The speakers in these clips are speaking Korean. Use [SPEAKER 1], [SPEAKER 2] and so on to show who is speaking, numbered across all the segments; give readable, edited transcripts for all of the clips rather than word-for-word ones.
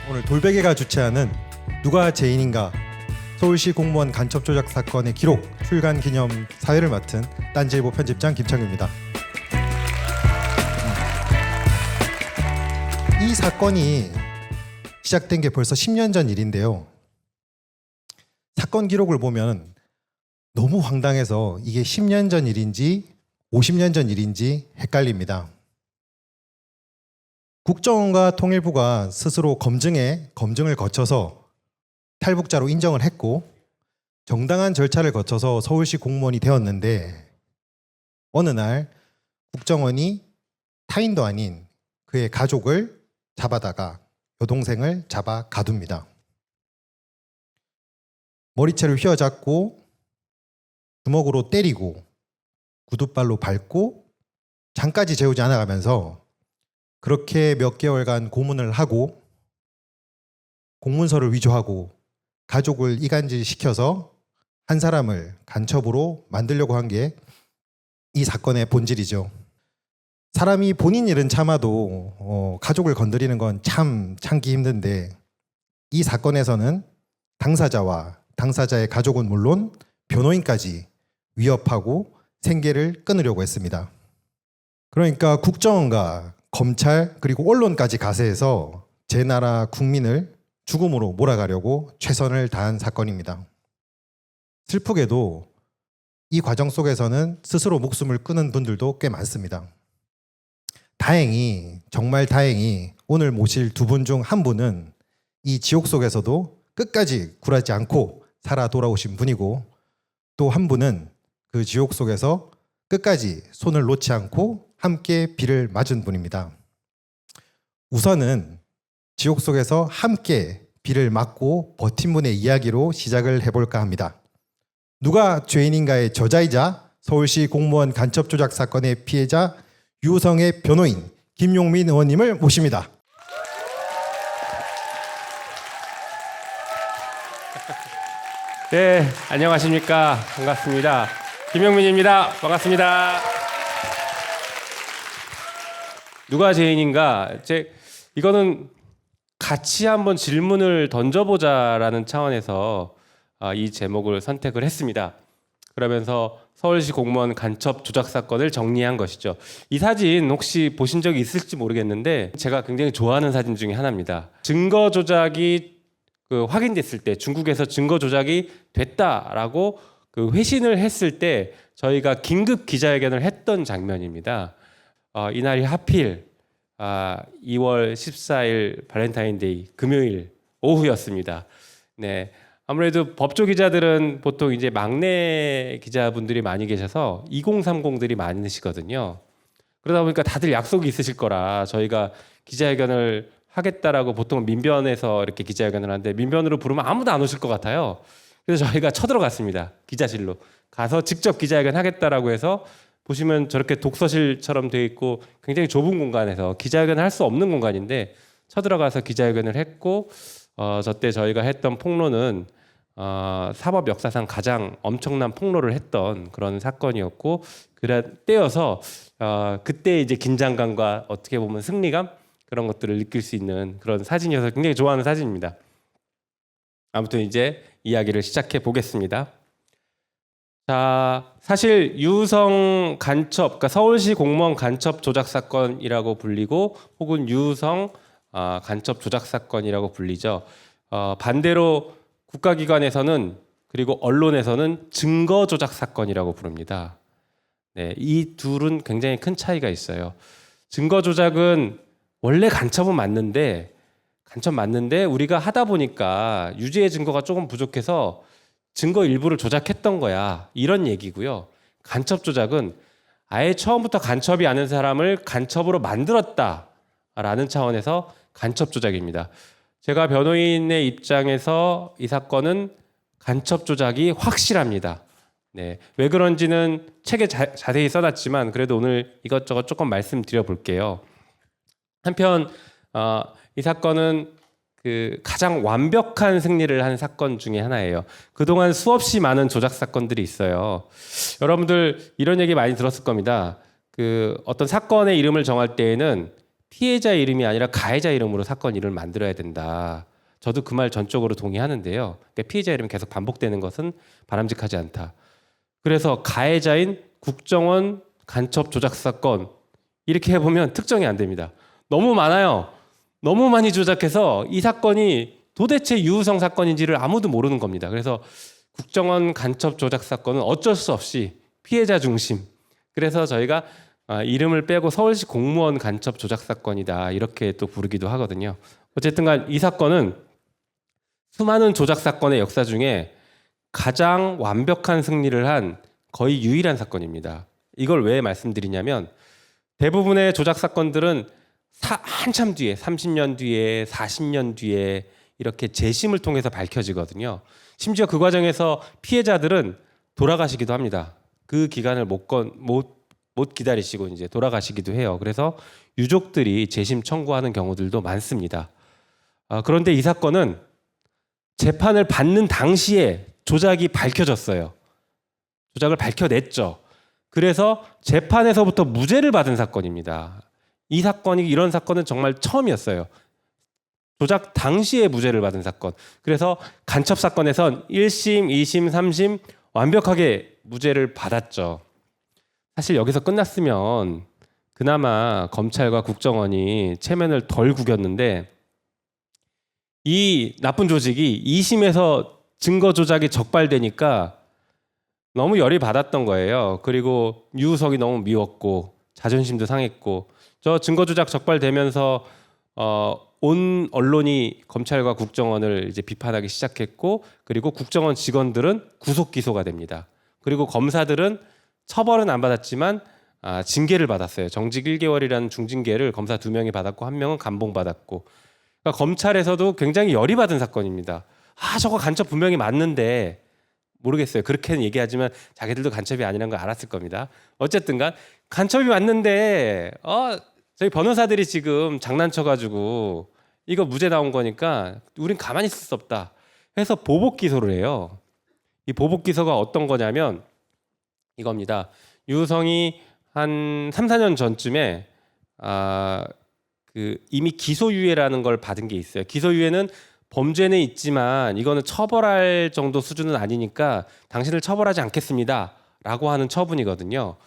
[SPEAKER 1] 오늘 돌베개가 주최하는 누가 죄인인가 서울시 공무원 간첩 조작 사건의 기록 출간 기념 사회를 맡은 딴지일보 편집장 김창규입니다. 이 사건이 시작된 게 벌써 10년 전 일인데요. 사건 기록을 보면 너무 황당해서 이게 10년 전 일인지 50년 전 일인지 헷갈립니다. 국정원과 통일부가 스스로 검증을 거쳐서 탈북자로 인정을 했고 정당한 절차를 거쳐서 서울시 공무원이 되었는데 어느 날 국정원이 타인도 아닌 그의 가족을 잡아다가 여동생을 잡아 가둡니다. 머리채를 휘어잡고 주먹으로 때리고 구둣발로 밟고 장까지 재우지 않아가면서 그렇게 몇 개월간 고문을 하고 공문서를 위조하고 가족을 이간질시켜서 한 사람을 간첩으로 만들려고 한 게 이 사건의 본질이죠. 사람이 본인 일은 참아도 가족을 건드리는 건 참 참기 힘든데 이 사건에서는 당사자와 당사자의 가족은 물론 변호인까지 위협하고 생계를 끊으려고 했습니다. 그러니까 국정원과 검찰 그리고 언론까지 가세해서 제 나라 국민을 죽음으로 몰아가려고 최선을 다한 사건입니다. 슬프게도 이 과정 속에서는 스스로 목숨을 끊은 분들도 꽤 많습니다. 다행히 정말 다행히 오늘 모실 두 분 중 한 분은 이 지옥 속에서도 끝까지 굴하지 않고 살아 돌아오신 분이고 또 한 분은 그 지옥 속에서 끝까지 손을 놓지 않고 함께 비를 맞은 분입니다. 우선은 지옥 속에서 함께 비를 맞고 버틴 분의 이야기로 시작을 해볼까 합니다. 누가 죄인인가의 저자이자 서울시 공무원 간첩 조작 사건의 피해자 유성의 변호인 김용민 의원님을 모십니다.
[SPEAKER 2] 네, 안녕하십니까. 반갑습니다. 김용민입니다. 반갑습니다. 누가 죄인인가? 이거는 같이 한번 질문을 던져보자라는 차원에서 이 제목을 선택을 했습니다. 그러면서 서울시 공무원 간첩 조작 사건을 정리한 것이죠. 이 사진 혹시 보신 적이 있을지 모르겠는데 제가 굉장히 좋아하는 사진 중에 하나입니다. 증거 조작이 확인됐을 때 중국에서 증거 조작이 됐다라고 회신을 했을 때 저희가 긴급 기자회견을 했던 장면입니다. 이날이 하필 2월 14일 발렌타인데이 금요일 오후였습니다. 네. 아무래도 법조 기자들은 보통 이제 막내 기자분들이 많이 계셔서 2030들이 많으시거든요. 그러다 보니까 다들 약속이 있으실 거라 저희가 기자회견을 하겠다라고 보통 민변에서 이렇게 기자회견을 하는데 민변으로 부르면 아무도 안 오실 것 같아요. 그래서 저희가 쳐들어갔습니다. 기자실로. 가서 직접 기자회견 하겠다라고 해서 보시면 저렇게 독서실처럼 되어 있고 굉장히 좁은 공간에서 기자회견을 할 수 없는 공간인데 쳐들어가서 기자회견을 했고 저때 저희가 했던 폭로는 사법 역사상 가장 엄청난 폭로를 했던 그런 사건이었고 때여서 그때 이제 긴장감과 어떻게 보면 승리감 그런 것들을 느낄 수 있는 그런 사진이어서 굉장히 좋아하는 사진입니다. 아무튼 이제 이야기를 시작해 보겠습니다. 자, 사실 유성 간첩, 그러니까 서울시 공무원 간첩 조작 사건이라고 불리고 혹은 유성 간첩 조작 사건이라고 불리죠. 반대로 국가기관에서는 그리고 언론에서는 증거 조작 사건이라고 부릅니다. 네, 이 둘은 굉장히 큰 차이가 있어요. 증거 조작은 원래 간첩 맞는데 우리가 하다 보니까 유죄의 증거가 조금 부족해서 증거 일부를 조작했던 거야. 이런 얘기고요. 간첩 조작은 아예 처음부터 간첩이 아닌 사람을 간첩으로 만들었다라는 차원에서 간첩 조작입니다. 제가 변호인의 입장에서 이 사건은 간첩 조작이 확실합니다. 네, 왜 그런지는 책에 자세히 써놨지만 그래도 오늘 이것저것 조금 말씀드려 볼게요. 한편 이 사건은 가장 완벽한 승리를 한 사건 중에 하나예요. 그동안 수없이 많은 조작 사건들이 있어요. 여러분들 이런 얘기 많이 들었을 겁니다. 어떤 사건의 이름을 정할 때에는 피해자 이름이 아니라 가해자 이름으로 사건 이름을 만들어야 된다. 저도 그 말 전적으로 동의하는데요. 그러니까 피해자 이름이 계속 반복되는 것은 바람직하지 않다. 그래서 가해자인 국정원 간첩 조작 사건 이렇게 해보면 특정이 안 됩니다. 너무 많아요. 너무 많이 조작해서 이 사건이 도대체 유우성 사건인지를 아무도 모르는 겁니다. 그래서 국정원 간첩 조작 사건은 어쩔 수 없이 피해자 중심. 그래서 저희가 이름을 빼고 서울시 공무원 간첩 조작 사건이다 이렇게 또 부르기도 하거든요. 어쨌든간 이 사건은 수많은 조작 사건의 역사 중에 가장 완벽한 승리를 한 거의 유일한 사건입니다. 이걸 왜 말씀드리냐면 대부분의 조작 사건들은 한참 뒤에 30년 뒤에 40년 뒤에 이렇게 재심을 통해서 밝혀지거든요. 심지어 그 과정에서 피해자들은 돌아가시기도 합니다. 그 기간을 못 기다리시고 이제 돌아가시기도 해요. 그래서 유족들이 재심 청구하는 경우들도 많습니다. 그런데 이 사건은 재판을 받는 당시에 조작이 밝혀졌어요. 조작을 밝혀냈죠. 그래서 재판에서부터 무죄를 받은 사건입니다. 이런 사건은 정말 처음이었어요. 조작 당시에 무죄를 받은 사건. 그래서 간첩 사건에선 1심, 2심, 3심 완벽하게 무죄를 받았죠. 사실 여기서 끝났으면 그나마 검찰과 국정원이 체면을 덜 구겼는데 이 나쁜 조직이 2심에서 증거 조작이 적발되니까 너무 열이 받았던 거예요. 그리고 유우석이 너무 미웠고 자존심도 상했고 저 증거 조작 적발되면서 온 언론이 검찰과 국정원을 이제 비판하기 시작했고 그리고 국정원 직원들은 구속 기소가 됩니다. 그리고 검사들은 처벌은 안 받았지만 징계를 받았어요. 정직 1개월이라는 중징계를 검사 2명이 받았고 1명은 감봉 받았고 그러니까 검찰에서도 굉장히 열이 받은 사건입니다. 저거 간첩 분명히 맞는데 모르겠어요. 그렇게는 얘기하지만 자기들도 간첩이 아니라는 걸 알았을 겁니다. 어쨌든간 간첩이 맞는데 저희 변호사들이 지금 장난쳐가지고 이거 무죄 나온 거니까 우린 가만히 있을 수 없다 해서 보복 기소를 해요. 이 보복 기소가 어떤 거냐면 이겁니다. 유우성이 한 3, 4년 전쯤에 이미 기소유예라는 걸 받은 게 있어요. 기소유예는 범죄는 있지만 이거는 처벌할 정도 수준은 아니니까 당신을 처벌하지 않겠습니다 라고 하는 처분이거든요.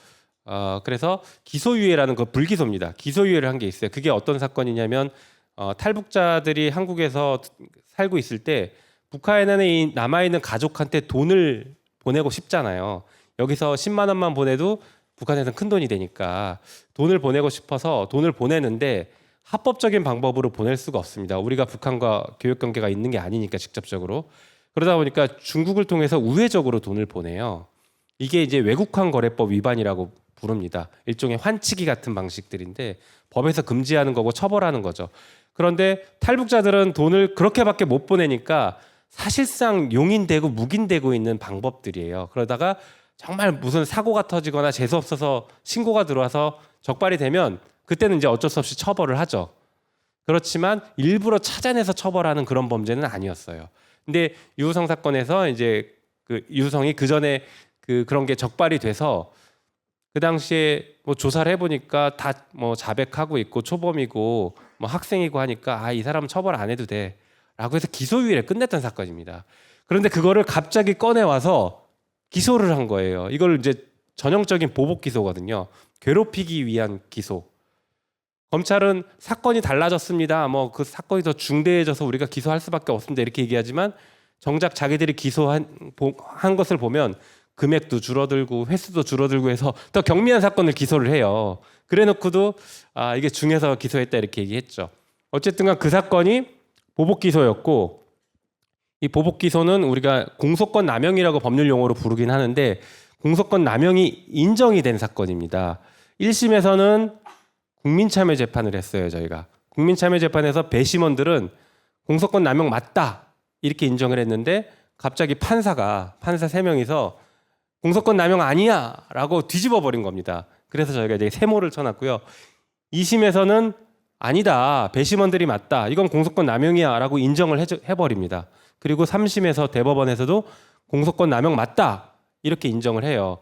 [SPEAKER 2] 그래서 기소유예라는 거 불기소입니다. 기소유예를 한 게 있어요. 그게 어떤 사건이냐면 탈북자들이 한국에서 살고 있을 때 북한에 남아있는 가족한테 돈을 보내고 싶잖아요. 여기서 10만 원만 보내도 북한에서는 큰 돈이 되니까 돈을 보내고 싶어서 돈을 보내는데 합법적인 방법으로 보낼 수가 없습니다. 우리가 북한과 교육 관계가 있는 게 아니니까 직접적으로. 그러다 보니까 중국을 통해서 우회적으로 돈을 보내요. 이게 이제 외국환 거래법 위반이라고 부릅니다. 일종의 환치기 같은 방식들인데 법에서 금지하는 거고 처벌하는 거죠. 그런데 탈북자들은 돈을 그렇게밖에 못 보내니까 사실상 용인되고 묵인되고 있는 방법들이에요. 그러다가 정말 무슨 사고가 터지거나 재수 없어서 신고가 들어와서 적발이 되면 그때는 이제 어쩔 수 없이 처벌을 하죠. 그렇지만 일부러 찾아내서 처벌하는 그런 범죄는 아니었어요. 근데 유우성 사건에서 이제 유우성이 그 전에 그런 게 적발이 돼서 그 당시에 뭐 조사를 해보니까 다 뭐 자백하고 있고 초범이고 뭐 학생이고 하니까 이 사람은 처벌 안 해도 돼라고 해서 기소유예를 끝냈던 사건입니다. 그런데 그거를 갑자기 꺼내 와서 기소를 한 거예요. 이걸 이제 전형적인 보복 기소거든요. 괴롭히기 위한 기소. 검찰은 사건이 달라졌습니다. 뭐 그 사건이 더 중대해져서 우리가 기소할 수밖에 없습니다. 이렇게 얘기하지만 정작 자기들이 기소한 것을 보면 금액도 줄어들고 횟수도 줄어들고 해서 더 경미한 사건을 기소를 해요. 그래놓고도 이게 중해서 기소했다 이렇게 얘기했죠. 어쨌든간 그 사건이 보복 기소였고 이 보복 기소는 우리가 공소권 남용이라고 법률 용어로 부르긴 하는데 공소권 남용이 인정이 된 사건입니다. 1심에서는 국민참여 재판을 했어요. 저희가 국민참여 재판에서 배심원들은 공소권 남용 맞다 이렇게 인정을 했는데 갑자기 판사 3명이서 공소권 남용 아니야 라고 뒤집어 버린 겁니다. 그래서 저희가 이제 세모를 쳐놨고요. 2심에서는 아니다 배심원들이 맞다 이건 공소권 남용이야 라고 인정을 해버립니다. 그리고 3심에서 대법원에서도 공소권 남용 맞다 이렇게 인정을 해요.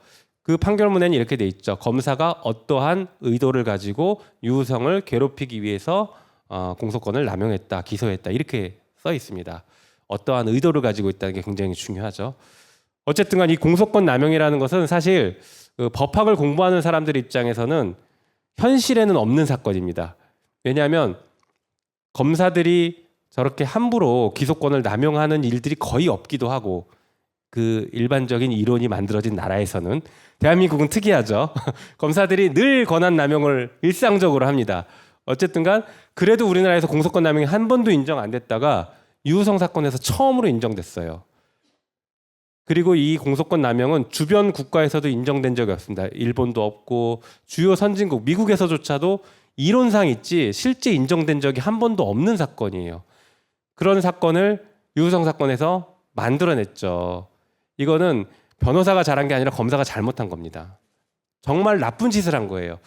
[SPEAKER 2] 그 판결문에는 이렇게 돼 있죠. 검사가 어떠한 의도를 가지고 유우성을 괴롭히기 위해서 공소권을 남용했다, 기소했다 이렇게 써 있습니다. 어떠한 의도를 가지고 있다는 게 굉장히 중요하죠. 어쨌든 간 이 공소권 남용이라는 것은 사실 그 법학을 공부하는 사람들 입장에서는 현실에는 없는 사건입니다. 왜냐하면 검사들이 저렇게 함부로 기소권을 남용하는 일들이 거의 없기도 하고 그 일반적인 이론이 만들어진 나라에서는 대한민국은 특이하죠. 검사들이 늘 권한 남용을 일상적으로 합니다. 어쨌든 간 그래도 우리나라에서 공소권 남용이 한 번도 인정 안 됐다가 유우성 사건에서 처음으로 인정됐어요. 그리고 이 공소권 남용은 주변 국가에서도 인정된 적이 없습니다. 일본도 없고 주요 선진국 미국에서조차도 이론상 있지 실제 인정된 적이 한 번도 없는 사건이에요. 그런 사건을 유우성 사건에서 만들어냈죠. 이거는 변호사가 잘한 게 아니라 검사가 잘못한 겁니다. 정말 나쁜 짓을 한 거예요.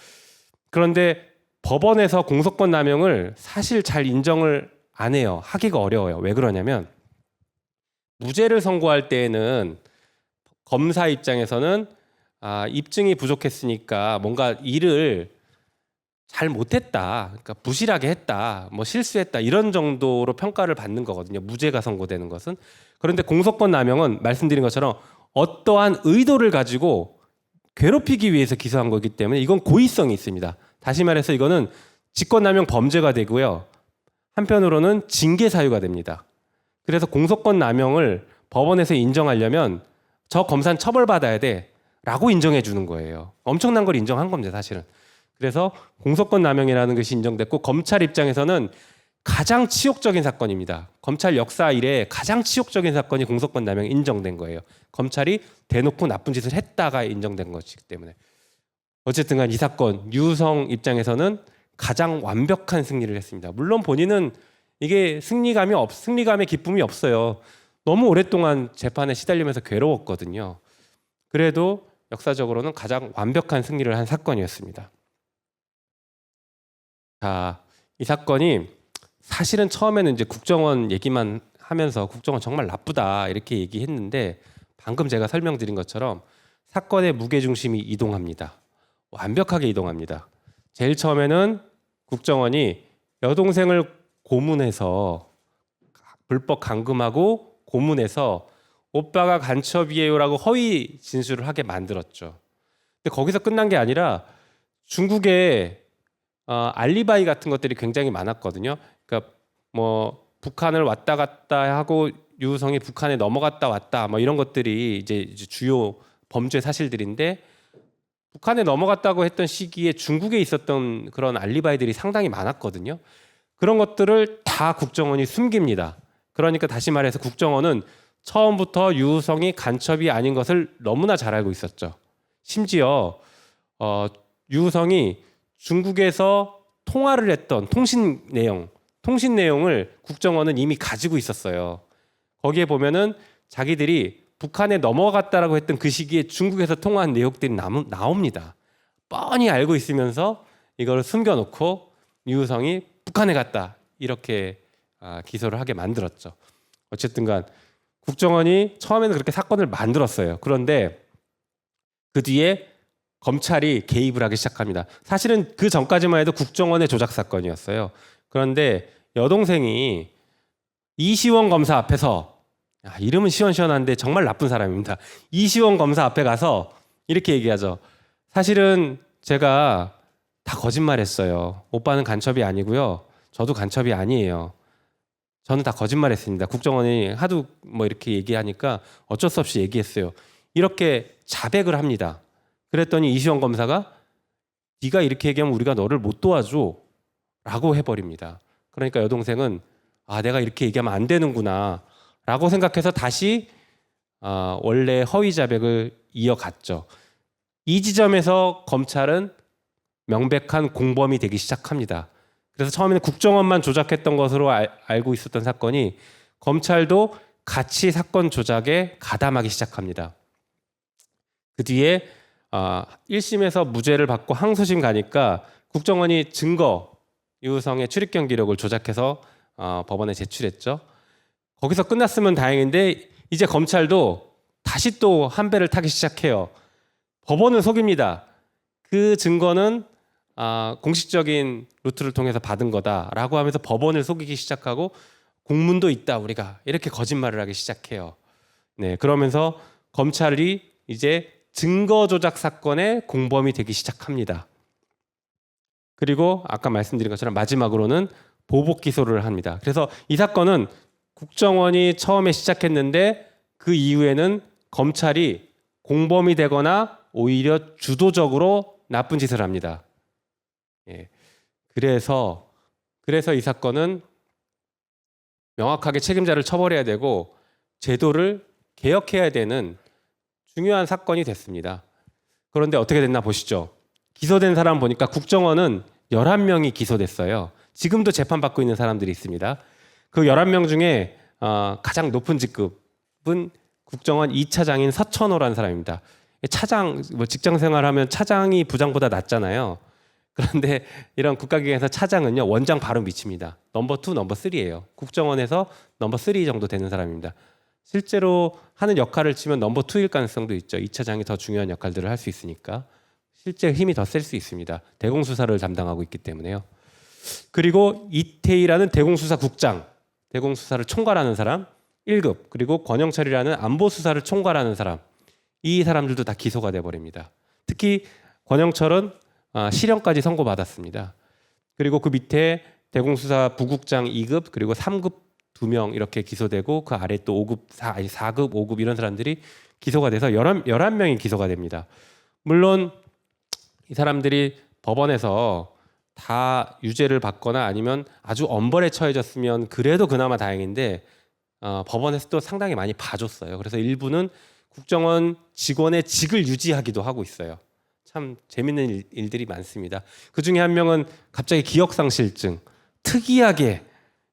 [SPEAKER 2] 그런데 법원에서 공소권 남용을 사실 잘 인정을 안 해요. 하기가 어려워요. 왜 그러냐면 무죄를 선고할 때에는 검사 입장에서는 입증이 부족했으니까 뭔가 일을 잘 못했다, 그러니까 부실하게 했다, 뭐 실수했다 이런 정도로 평가를 받는 거거든요. 무죄가 선고되는 것은. 그런데 공소권 남용은 말씀드린 것처럼 어떠한 의도를 가지고 괴롭히기 위해서 기소한 거기 때문에 이건 고의성이 있습니다. 다시 말해서 이거는 직권남용 범죄가 되고요. 한편으로는 징계 사유가 됩니다. 그래서 공소권 남용을 법원에서 인정하려면 저 검사는 처벌받아야 돼라고 인정해 주는 거예요. 엄청난 걸 인정한 겁니다, 사실은. 그래서 공소권 남용이라는 것이 인정됐고 검찰 입장에서는 가장 치욕적인 사건입니다. 검찰 역사 이래 가장 치욕적인 사건이 공소권 남용이 인정된 거예요. 검찰이 대놓고 나쁜 짓을 했다가 인정된 것이기 때문에. 어쨌든 간 이 사건 유우성 입장에서는 가장 완벽한 승리를 했습니다. 물론 본인은 이게 승리감의 기쁨이 없어요. 너무 오랫동안 재판에 시달리면서 괴로웠거든요. 그래도 역사적으로는 가장 완벽한 승리를 한 사건이었습니다. 자, 이 사건이 사실은 처음에는 이제 국정원 얘기만 하면서 국정원 정말 나쁘다 이렇게 얘기했는데 방금 제가 설명드린 것처럼 사건의 무게중심이 이동합니다. 완벽하게 이동합니다. 제일 처음에는 국정원이 여동생을 고문해서 불법 감금하고 고문해서 오빠가 간첩이에요라고 허위 진술을 하게 만들었죠. 근데 거기서 끝난 게 아니라 중국에 알리바이 같은 것들이 굉장히 많았거든요. 그러니까 뭐 북한을 왔다 갔다 하고 유우성이 북한에 넘어갔다 왔다 뭐 이런 것들이 이제 주요 범죄 사실들인데 북한에 넘어갔다고 했던 시기에 중국에 있었던 그런 알리바이들이 상당히 많았거든요. 그런 것들을 다 국정원이 숨깁니다. 그러니까 다시 말해서 국정원은 처음부터 유우성이 간첩이 아닌 것을 너무나 잘 알고 있었죠. 심지어 유우성이 중국에서 통화를 했던 통신 내용을 국정원은 이미 가지고 있었어요. 거기에 보면은 자기들이 북한에 넘어갔다라고 했던 그 시기에 중국에서 통화한 내용들이 나옵니다. 뻔히 알고 있으면서 이걸 숨겨놓고 유우성이 북한에 갔다 이렇게 기소를 하게 만들었죠. 어쨌든간 국정원이 처음에는 그렇게 사건을 만들었어요. 그런데 그 뒤에 검찰이 개입을 하기 시작합니다. 사실은 그 전까지만 해도 국정원의 조작 사건이었어요. 그런데 여동생이 이시원 검사 앞에서 이름은 시원시원한데 정말 나쁜 사람입니다. 이시원 검사 앞에 가서 이렇게 얘기하죠. 사실은 제가 다 거짓말했어요. 오빠는 간첩이 아니고요. 저도 간첩이 아니에요. 저는 다 거짓말했습니다. 국정원이 하도 뭐 이렇게 얘기하니까 어쩔 수 없이 얘기했어요. 이렇게 자백을 합니다. 그랬더니 이시원 검사가 네가 이렇게 얘기하면 우리가 너를 못 도와줘 라고 해버립니다. 그러니까 여동생은 내가 이렇게 얘기하면 안 되는구나 라고 생각해서 다시 원래 허위 자백을 이어갔죠. 이 지점에서 검찰은 명백한 공범이 되기 시작합니다. 그래서 처음에는 국정원만 조작했던 것으로 알고 있었던 사건이 검찰도 같이 사건 조작에 가담하기 시작합니다. 그 뒤에 1심에서 무죄를 받고 항소심 가니까 국정원이 증거 유우성의 출입경 기록을 조작해서 법원에 제출했죠. 거기서 끝났으면 다행인데 이제 검찰도 다시 또 한 배를 타기 시작해요. 법원을 속입니다. 그 증거는 공식적인 루트를 통해서 받은 거다라고 하면서 법원을 속이기 시작하고 공문도 있다 우리가 이렇게 거짓말을 하기 시작해요. 네, 그러면서 검찰이 이제 증거 조작 사건의 공범이 되기 시작합니다. 그리고 아까 말씀드린 것처럼 마지막으로는 보복 기소를 합니다. 그래서 이 사건은 국정원이 처음에 시작했는데 그 이후에는 검찰이 공범이 되거나 오히려 주도적으로 나쁜 짓을 합니다. 예. 그래서 이 사건은 명확하게 책임자를 처벌해야 되고 제도를 개혁해야 되는 중요한 사건이 됐습니다. 그런데 어떻게 됐나 보시죠. 기소된 사람 보니까 국정원은 11명이 기소됐어요. 지금도 재판받고 있는 사람들이 있습니다. 그 11명 중에 가장 높은 직급은 국정원 2차장인 서천호라는 사람입니다. 차장, 직장 생활하면 차장이 부장보다 낫잖아요. 그런데 이런 국가기관에서 차장은요, 원장 바로 밑입니다. 넘버 2, 넘버 3예요. 국정원에서 넘버 3 정도 되는 사람입니다. 실제로 하는 역할을 치면 넘버 2일 가능성도 있죠. 2차장이 더 중요한 역할들을 할 수 있으니까. 실제 힘이 더 셀 수 있습니다. 대공수사를 담당하고 있기 때문에요. 그리고 이태희라는 대공수사국장, 대공수사를 총괄하는 사람 1급, 그리고 권영철이라는 안보수사를 총괄하는 사람, 이 사람들도 다 기소가 돼버립니다. 특히 권영철은 실형까지 선고받았습니다. 그리고 그 밑에 대공수사 부국장 2급 그리고 3급 2명 이렇게 기소되고 그 아래 또 5급, 4급, 5급 이런 사람들이 기소가 돼서 11명이 기소가 됩니다. 물론 이 사람들이 법원에서 다 유죄를 받거나 아니면 아주 엄벌에 처해졌으면 그래도 그나마 다행인데 법원에서 또 상당히 많이 봐줬어요. 그래서 일부는 국정원 직원의 직을 유지하기도 하고 있어요. 참 재밌는 일들이 많습니다. 그 중에 한 명은 갑자기 기억상실증, 특이하게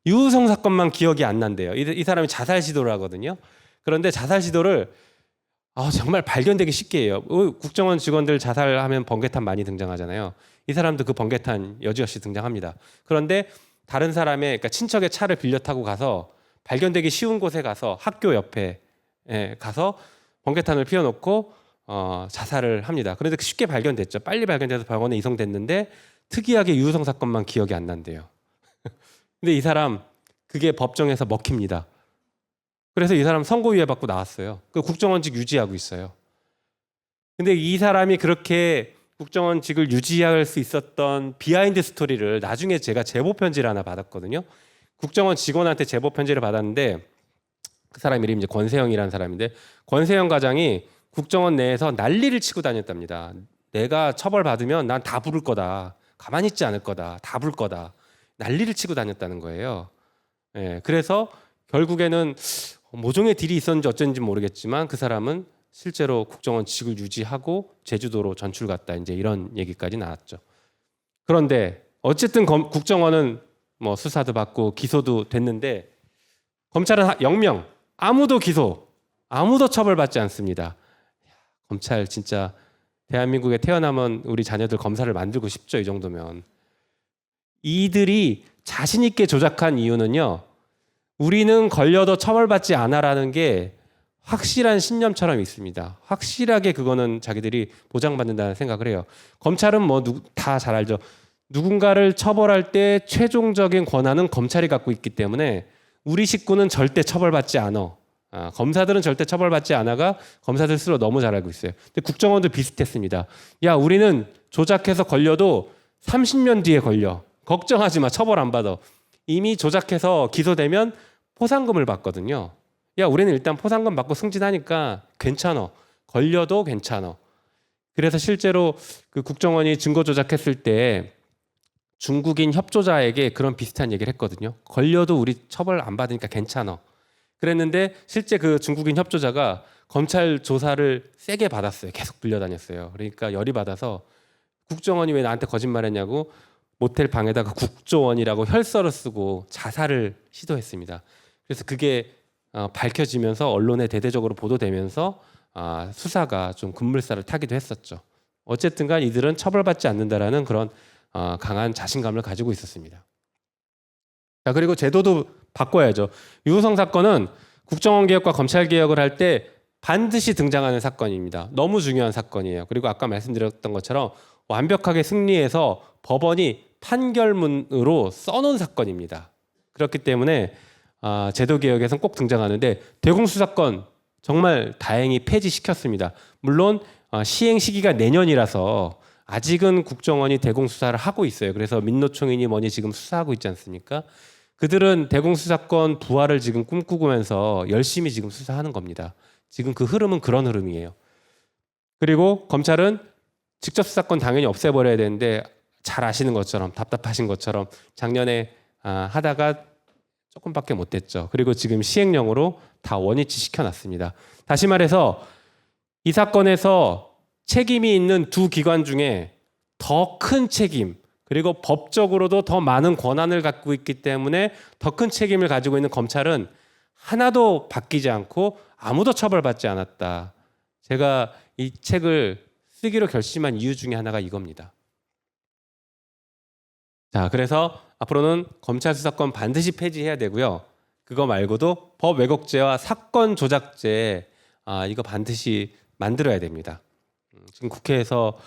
[SPEAKER 2] 유우성 사건만 기억이 안 난대요. 이 사람이 자살 시도를 하거든요. 그런데 자살 시도를 정말 발견되기 쉽게 해요. 국정원 직원들 자살하면 번개탄 많이 등장하잖아요. 이 사람도 그 번개탄 여지없이 등장합니다. 그런데 다른 사람의, 그러니까 친척의 차를 빌려 타고 가서 발견되기 쉬운 곳에 가서 학교 옆에 가서 번개탄을 피워놓고 자살을 합니다. 그런데 쉽게 발견됐죠. 빨리 발견돼서 병원에 이송됐는데 특이하게 유우성 사건만 기억이 안 난대요. 근데 이 사람 그게 법정에서 먹힙니다. 그래서 이 사람 선고유예 받고 나왔어요. 그 국정원직 유지하고 있어요. 근데 이 사람이 그렇게 국정원직을 유지할 수 있었던 비하인드 스토리를 나중에 제가 제보 편지를 하나 받았거든요. 국정원 직원한테 제보 편지를 받았는데 그 사람 이름이 이제 권세영이라는 사람인데 권세영 과장이 국정원 내에서 난리를 치고 다녔답니다. 내가 처벌받으면 난 다 부를 거다. 가만히 있지 않을 거다. 다 부를 거다. 난리를 치고 다녔다는 거예요. 그래서 결국에는 모종의 딜이 있었는지 어쩐지 모르겠지만 그 사람은 실제로 국정원 직을 유지하고 제주도로 전출 갔다 이제 이런 얘기까지 나왔죠. 그런데 어쨌든 국정원은 뭐 수사도 받고 기소도 됐는데 검찰은 0명 아무도 아무도 처벌받지 않습니다. 검찰 진짜 대한민국에 태어나면 우리 자녀들 검사를 만들고 싶죠. 이 정도면. 이들이 자신 있게 조작한 이유는요. 우리는 걸려도 처벌받지 않아라는 게 확실한 신념처럼 있습니다. 확실하게 그거는 자기들이 보장받는다는 생각을 해요. 검찰은 뭐 다 잘 알죠. 누군가를 처벌할 때 최종적인 권한은 검찰이 갖고 있기 때문에 우리 식구는 절대 처벌받지 않아. 검사들은 절대 처벌받지 않아가 검사들 스스로 너무 잘 알고 있어요. 근데 국정원도 비슷했습니다. 야, 우리는 조작해서 걸려도 30년 뒤에 걸려. 걱정하지 마. 처벌 안 받아. 이미 조작해서 기소되면 포상금을 받거든요. 야, 우리는 일단 포상금 받고 승진하니까 괜찮아. 걸려도 괜찮아. 그래서 실제로 그 국정원이 증거 조작했을 때 중국인 협조자에게 그런 비슷한 얘기를 했거든요. 걸려도 우리 처벌 안 받으니까 괜찮아. 그랬는데 실제 그 중국인 협조자가 검찰 조사를 세게 받았어요. 계속 불려다녔어요. 그러니까 열이 받아서 국정원이 왜 나한테 거짓말했냐고 모텔 방에다가 국조원이라고 혈서를 쓰고 자살을 시도했습니다. 그래서 그게 밝혀지면서 언론에 대대적으로 보도되면서 수사가 좀 급물살을 타기도 했었죠. 어쨌든간 이들은 처벌받지 않는다라는 그런 강한 자신감을 가지고 있었습니다. 자, 그리고 제도도 바꿔야죠. 유우성 사건은 국정원 개혁과 검찰 개혁을 할 때 반드시 등장하는 사건입니다. 너무 중요한 사건이에요. 그리고 아까 말씀드렸던 것처럼 완벽하게 승리해서 법원이 판결문으로 써놓은 사건입니다. 그렇기 때문에 제도개혁에서는 꼭 등장하는데 대공수사권 정말 다행히 폐지시켰습니다. 물론 시행 시기가 내년이라서 아직은 국정원이 대공수사를 하고 있어요. 그래서 민노총이니 뭐니 지금 수사하고 있지 않습니까? 그들은 대공수사권 부활을 지금 꿈꾸면서 열심히 지금 수사하는 겁니다. 지금 그 흐름은 그런 흐름이에요. 그리고 검찰은 직접 수사권 당연히 없애버려야 되는데 잘 아시는 것처럼 답답하신 것처럼 작년에 하다가 조금밖에 못했죠. 그리고 지금 시행령으로 다 원위치 시켜놨습니다. 다시 말해서 이 사건에서 책임이 있는 두 기관 중에 더 큰 책임 그리고 법적으로도 더 많은 권한을 갖고 있기 때문에 더 큰 책임을 가지고 있는 검찰은 하나도 바뀌지 않고 아무도 처벌받지 않았다. 제가 이 책을 쓰기로 결심한 이유 중에 하나가 이겁니다. 자, 그래서 앞으로는 검찰 수사권 반드시 폐지해야 되고요. 그거 말고도 법 왜곡죄와 사건 조작죄 이거 반드시 만들어야 됩니다. 지금 국회에서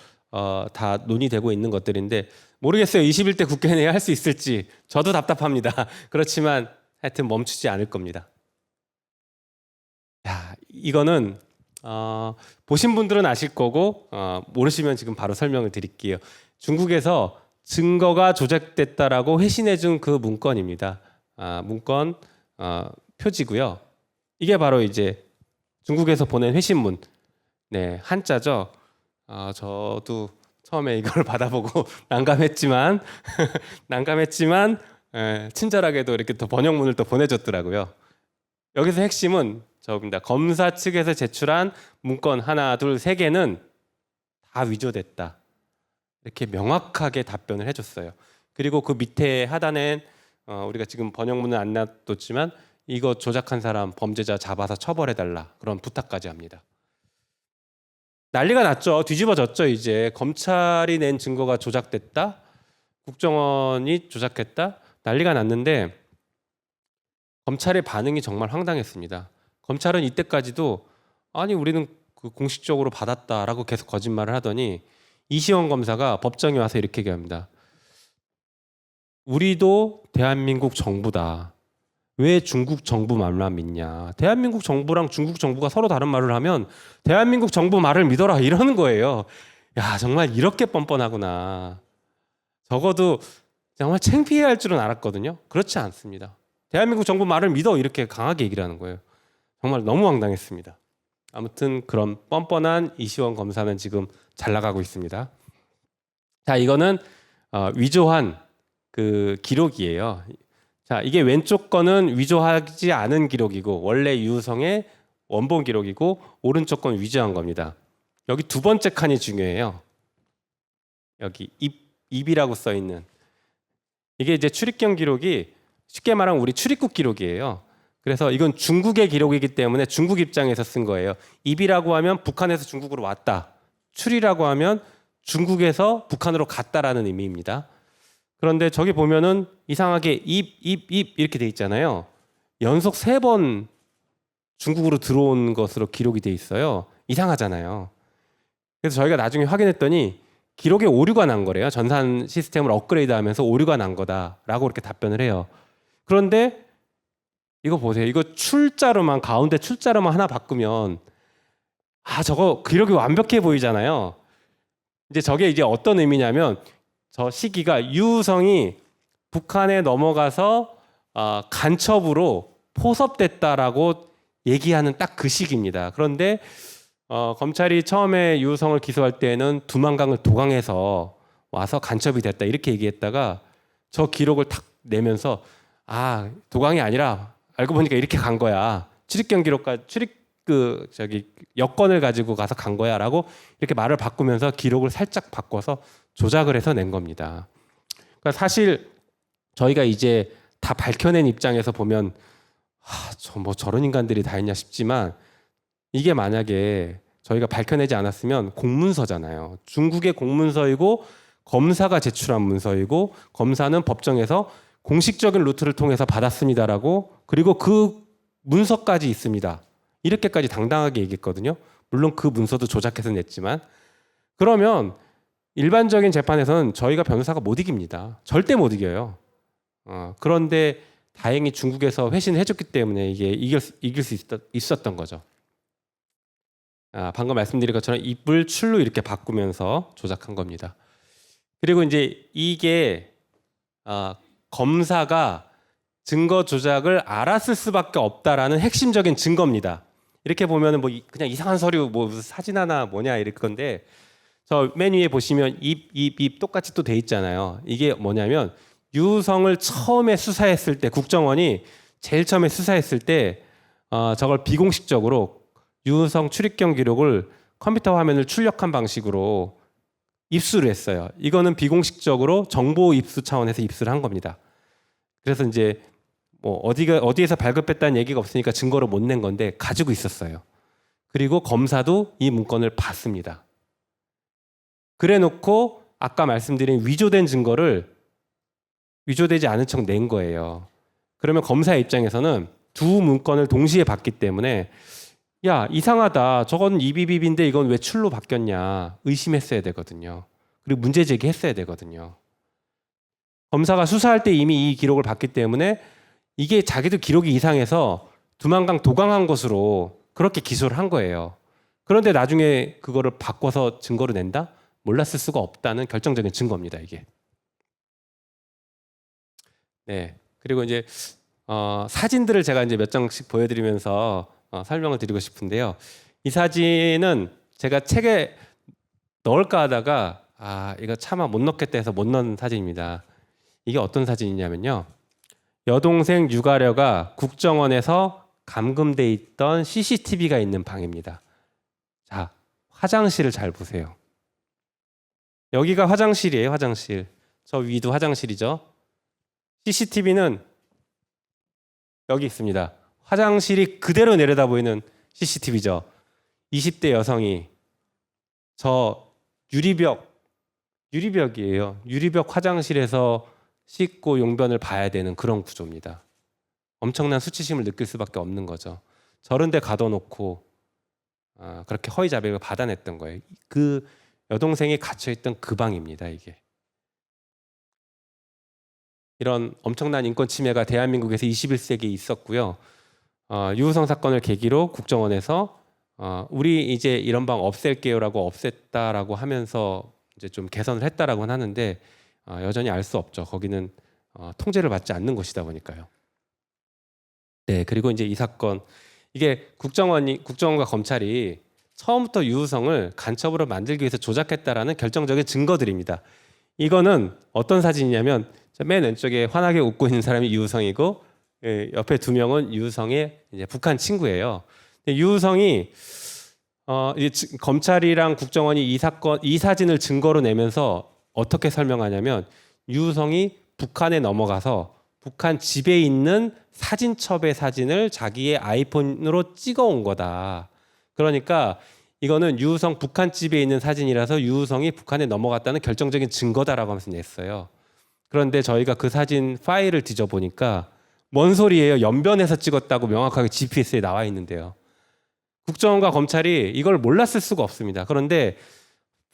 [SPEAKER 2] 다 논의되고 있는 것들인데 모르겠어요. 21대 국회 내에 할 수 있을지 저도 답답합니다. 그렇지만 하여튼 멈추지 않을 겁니다. 야, 이거는 보신 분들은 아실 거고 모르시면 지금 바로 설명을 드릴게요. 중국에서 증거가 조작됐다라고 회신해준 그 문건입니다. 문건 표지고요. 이게 바로 이제 중국에서 보낸 회신문. 네, 한자죠. 저도 처음에 이걸 받아보고 난감했지만 친절하게도 이렇게 또 번역문을 또 보내줬더라고요. 여기서 핵심은 저겁니다. 검사 측에서 제출한 문건 하나, 둘, 세 개는 다 위조됐다. 이렇게 명확하게 답변을 해줬어요. 그리고 그 밑에 하단엔 우리가 지금 번역문은 안 놔뒀지만 이거 조작한 사람 범죄자 잡아서 처벌해달라 그런 부탁까지 합니다. 난리가 났죠. 뒤집어졌죠. 이제 검찰이 낸 증거가 조작됐다. 국정원이 조작했다. 난리가 났는데 검찰의 반응이 정말 황당했습니다. 검찰은 이때까지도 아니 우리는 그 공식적으로 받았다라고 계속 거짓말을 하더니 이시원 검사가 법정에 와서 이렇게 얘기합니다. 우리도 대한민국 정부다. 왜 중국 정부 말만 믿냐. 대한민국 정부랑 중국 정부가 서로 다른 말을 하면 대한민국 정부 말을 믿어라 이러는 거예요. 야, 정말 이렇게 뻔뻔하구나. 적어도 정말 창피해야 할 줄은 알았거든요. 그렇지 않습니다. 대한민국 정부 말을 믿어 이렇게 강하게 얘기를 하는 거예요. 정말 너무 황당했습니다. 아무튼 그런 뻔뻔한 이시원 검사는 지금 잘 나가고 있습니다. 자, 이거는 위조한 그 기록이에요. 자, 이게 왼쪽 거는 위조하지 않은 기록이고 원래 유성의 원본 기록이고 오른쪽 건 위조한 겁니다. 여기 두 번째 칸이 중요해요. 여기 입이라고 써 있는 이게 이제 출입경 기록이 쉽게 말하면 우리 출입국 기록이에요. 그래서 이건 중국의 기록이기 때문에 중국 입장에서 쓴 거예요. 입이라고 하면 북한에서 중국으로 왔다. 출이라고 하면 중국에서 북한으로 갔다라는 의미입니다. 그런데 저기 보면은 이상하게 입 이렇게 돼 있잖아요. 연속 3번 중국으로 들어온 것으로 기록이 돼 있어요. 이상하잖아요. 그래서 저희가 나중에 확인했더니 기록에 오류가 난 거래요. 전산 시스템을 업그레이드하면서 오류가 난 거다라고 이렇게 답변을 해요. 그런데 이거 보세요. 이거 출자로만 가운데 출자로만 하나 바꾸면 저거 기록이 완벽해 보이잖아요. 이제 저게 이제 어떤 의미냐면 저 시기가 유성이 북한에 넘어가서 간첩으로 포섭됐다라고 얘기하는 딱 그 시기입니다. 그런데 검찰이 처음에 유성을 기소할 때는 두만강을 도강해서 와서 간첩이 됐다 이렇게 얘기했다가 저 기록을 탁 내면서 도강이 아니라 알고 보니까 이렇게 간 거야. 출입경 기록과 여권을 가지고 가서 간 거야라고 이렇게 말을 바꾸면서 기록을 살짝 바꿔서 조작을 해서 낸 겁니다. 그러니까 사실 저희가 이제 다 밝혀낸 입장에서 보면 저런 인간들이 다 있냐 싶지만 이게 만약에 저희가 밝혀내지 않았으면 공문서잖아요. 중국의 공문서이고 검사가 제출한 문서이고 검사는 법정에서 공식적인 루트를 통해서 받았습니다라고 그리고 그 문서까지 있습니다. 이렇게까지 당당하게 얘기했거든요. 물론 그 문서도 조작해서 냈지만. 그러면 일반적인 재판에서는 저희가 변호사가 못 이깁니다. 절대 못 이겨요. 그런데 다행히 중국에서 회신을 해줬기 때문에 이게 이길 수 있었던 거죠. 방금 말씀드린 것처럼 입을 출로 이렇게 바꾸면서 조작한 겁니다. 그리고 이제 이게 검사가 증거 조작을 알았을 수밖에 없다라는 핵심적인 증거입니다. 이렇게 보면은 뭐 그냥 이상한 서류 뭐 무슨 사진 하나 뭐냐 이럴 건데 저 맨 위에 보시면 입 똑같이 또 돼 있잖아요. 이게 뭐냐면 유성을 처음에 수사했을 때 국정원이 제일 처음에 수사했을 때 저걸 비공식적으로 유성 출입경 기록을 컴퓨터 화면을 출력한 방식으로 입수를 했어요. 이거는 비공식적으로 정보 입수 차원에서 입수를 한 겁니다. 그래서 이제 뭐 어디에서 발급했다는 얘기가 없으니까 증거를 못 낸 건데 가지고 있었어요. 그리고 검사도 이 문건을 봤습니다. 그래놓고 아까 말씀드린 위조된 증거를 위조되지 않은 척 낸 거예요. 그러면 검사의 입장에서는 두 문건을 동시에 봤기 때문에 야 이상하다 저건 이비비비인데 이건 왜 출로 바뀌었냐 의심했어야 되거든요. 그리고 문제 제기했어야 되거든요. 검사가 수사할 때 이미 이 기록을 봤기 때문에 이게 자기도 기록이 이상해서 두만강 도강한 것으로 그렇게 기소를 한 거예요. 그런데 나중에 그거를 바꿔서 증거를 낸다? 몰랐을 수가 없다는 결정적인 증거입니다. 이게. 네. 그리고 이제 사진들을 제가 이제 몇 장씩 보여드리면서 설명을 드리고 싶은데요. 이 사진은 제가 책에 넣을까 하다가 이거 차마 못 넣겠다 해서 못 넣은 사진입니다. 이게 어떤 사진이냐면요. 여동생 유가려가 국정원에서 감금돼 있던 CCTV가 있는 방입니다. 자, 화장실을 잘 보세요. 여기가 화장실이에요, 화장실. 저 위도 화장실이죠. CCTV는 여기 있습니다. 화장실이 그대로 내려다 보이는 CCTV죠. 20대 여성이 저 유리벽이에요. 유리벽 화장실에서 씻고 용변을 봐야 되는 그런 구조입니다. 엄청난 수치심을 느낄 수밖에 없는 거죠. 저런 데 가둬놓고 그렇게 허위 자백을 받아냈던 거예요. 그 여동생이 갇혀있던 그 방입니다. 이게. 이런 엄청난 인권 침해가 대한민국에서 21세기에 있었고요. 유우성 사건을 계기로 국정원에서 우리 이제 이런 방 없앨게요라고 없앴다라고 하면서 이제 좀 개선을 했다라고는 하는데 여전히 알 수 없죠. 거기는 통제를 받지 않는 곳이다 보니까요. 네, 그리고 이제 이 사건 이게 국정원과 검찰이 처음부터 유우성을 간첩으로 만들기 위해서 조작했다라는 결정적인 증거들입니다. 이거는 어떤 사진이냐면 맨 왼쪽에 환하게 웃고 있는 사람이 유우성이고 옆에 두 명은 유우성의 이제 북한 친구예요. 유우성이 검찰이랑 국정원이 이 사진을 증거로 내면서 어떻게 설명하냐면 유우성이 북한에 넘어가서 북한 집에 있는 사진첩의 사진을 자기의 아이폰으로 찍어온 거다. 그러니까 이거는 유우성 북한 집에 있는 사진이라서 유우성이 북한에 넘어갔다는 결정적인 증거다라고 하면서 냈어요. 그런데 저희가 그 사진 파일을 뒤져보니까 뭔 소리예요? 연변에서 찍었다고 명확하게 GPS에 나와 있는데요. 국정원과 검찰이 이걸 몰랐을 수가 없습니다. 그런데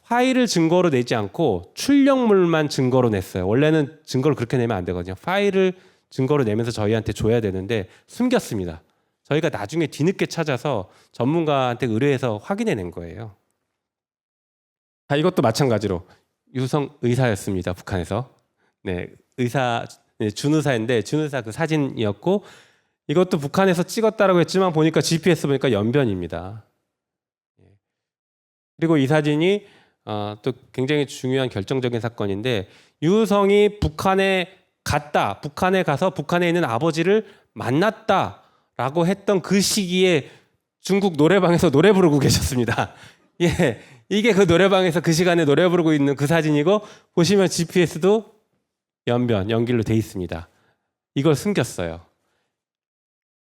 [SPEAKER 2] 파일을 증거로 내지 않고 출력물만 증거로 냈어요. 원래는 증거를 그렇게 내면 안 되거든요. 파일을 증거로 내면서 저희한테 줘야 되는데 숨겼습니다. 저희가 나중에 뒤늦게 찾아서 전문가한테 의뢰해서 확인해낸 거예요. 이것도 마찬가지로 유성 의사였습니다. 북한에서. 네, 준의사인데 준의사 그 사진이었고 이것도 북한에서 찍었다라고 했지만 보니까 GPS 보니까 연변입니다. 그리고 이 사진이 또 굉장히 중요한 결정적인 사건인데 유성이 북한에 가서 북한에 있는 아버지를 만났다라고 했던 그 시기에 중국 노래방에서 노래 부르고 계셨습니다. 예, 이게 그 노래방에서 그 시간에 노래 부르고 있는 그 사진이고 보시면 GPS도 연길로 돼 있습니다. 이걸 숨겼어요.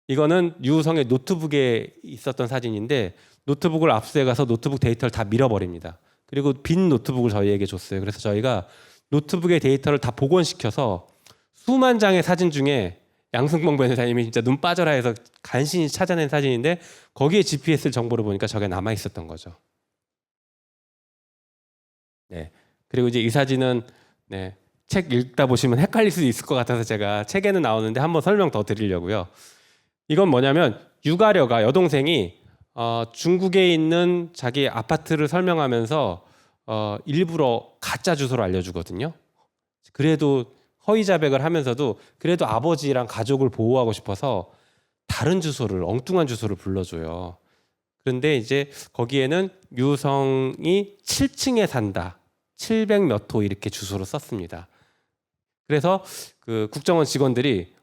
[SPEAKER 2] 이거는 유우성의 노트북에 있었던 사진인데 노트북을 압수해 가서 노트북 데이터를 다 밀어버립니다. 그리고 빈 노트북을 저희에게 줬어요. 그래서 저희가 노트북의 데이터를 다 복원시켜서 수만 장의 사진 중에 양승봉 변호사님이 진짜 눈 빠져라 해서 간신히 찾아낸 사진인데 거기에 GPS 정보를 보니까 저게 남아 있었던 거죠. 네. 그리고 이제 이 사진은 네, 책 읽다 보시면 헷갈릴 수도 있을 것 같아서 제가 책에는 나오는데 한번 설명 더 드리려고요. 이건 뭐냐면 유가려가 여동생이 중국에 있는 자기 아파트를 설명하면서 일부러 가짜 주소를 알려주거든요. 그래도 허위 자백을 하면서도 그래도 아버지랑 가족을 보호하고 싶어서 다른 주소를 엉뚱한 주소를 불러줘요. 그런데 이제 거기에는 유성이 7층에 산다. 700 몇 호 이렇게 주소를 썼습니다. 그래서 그 국정원 직원들이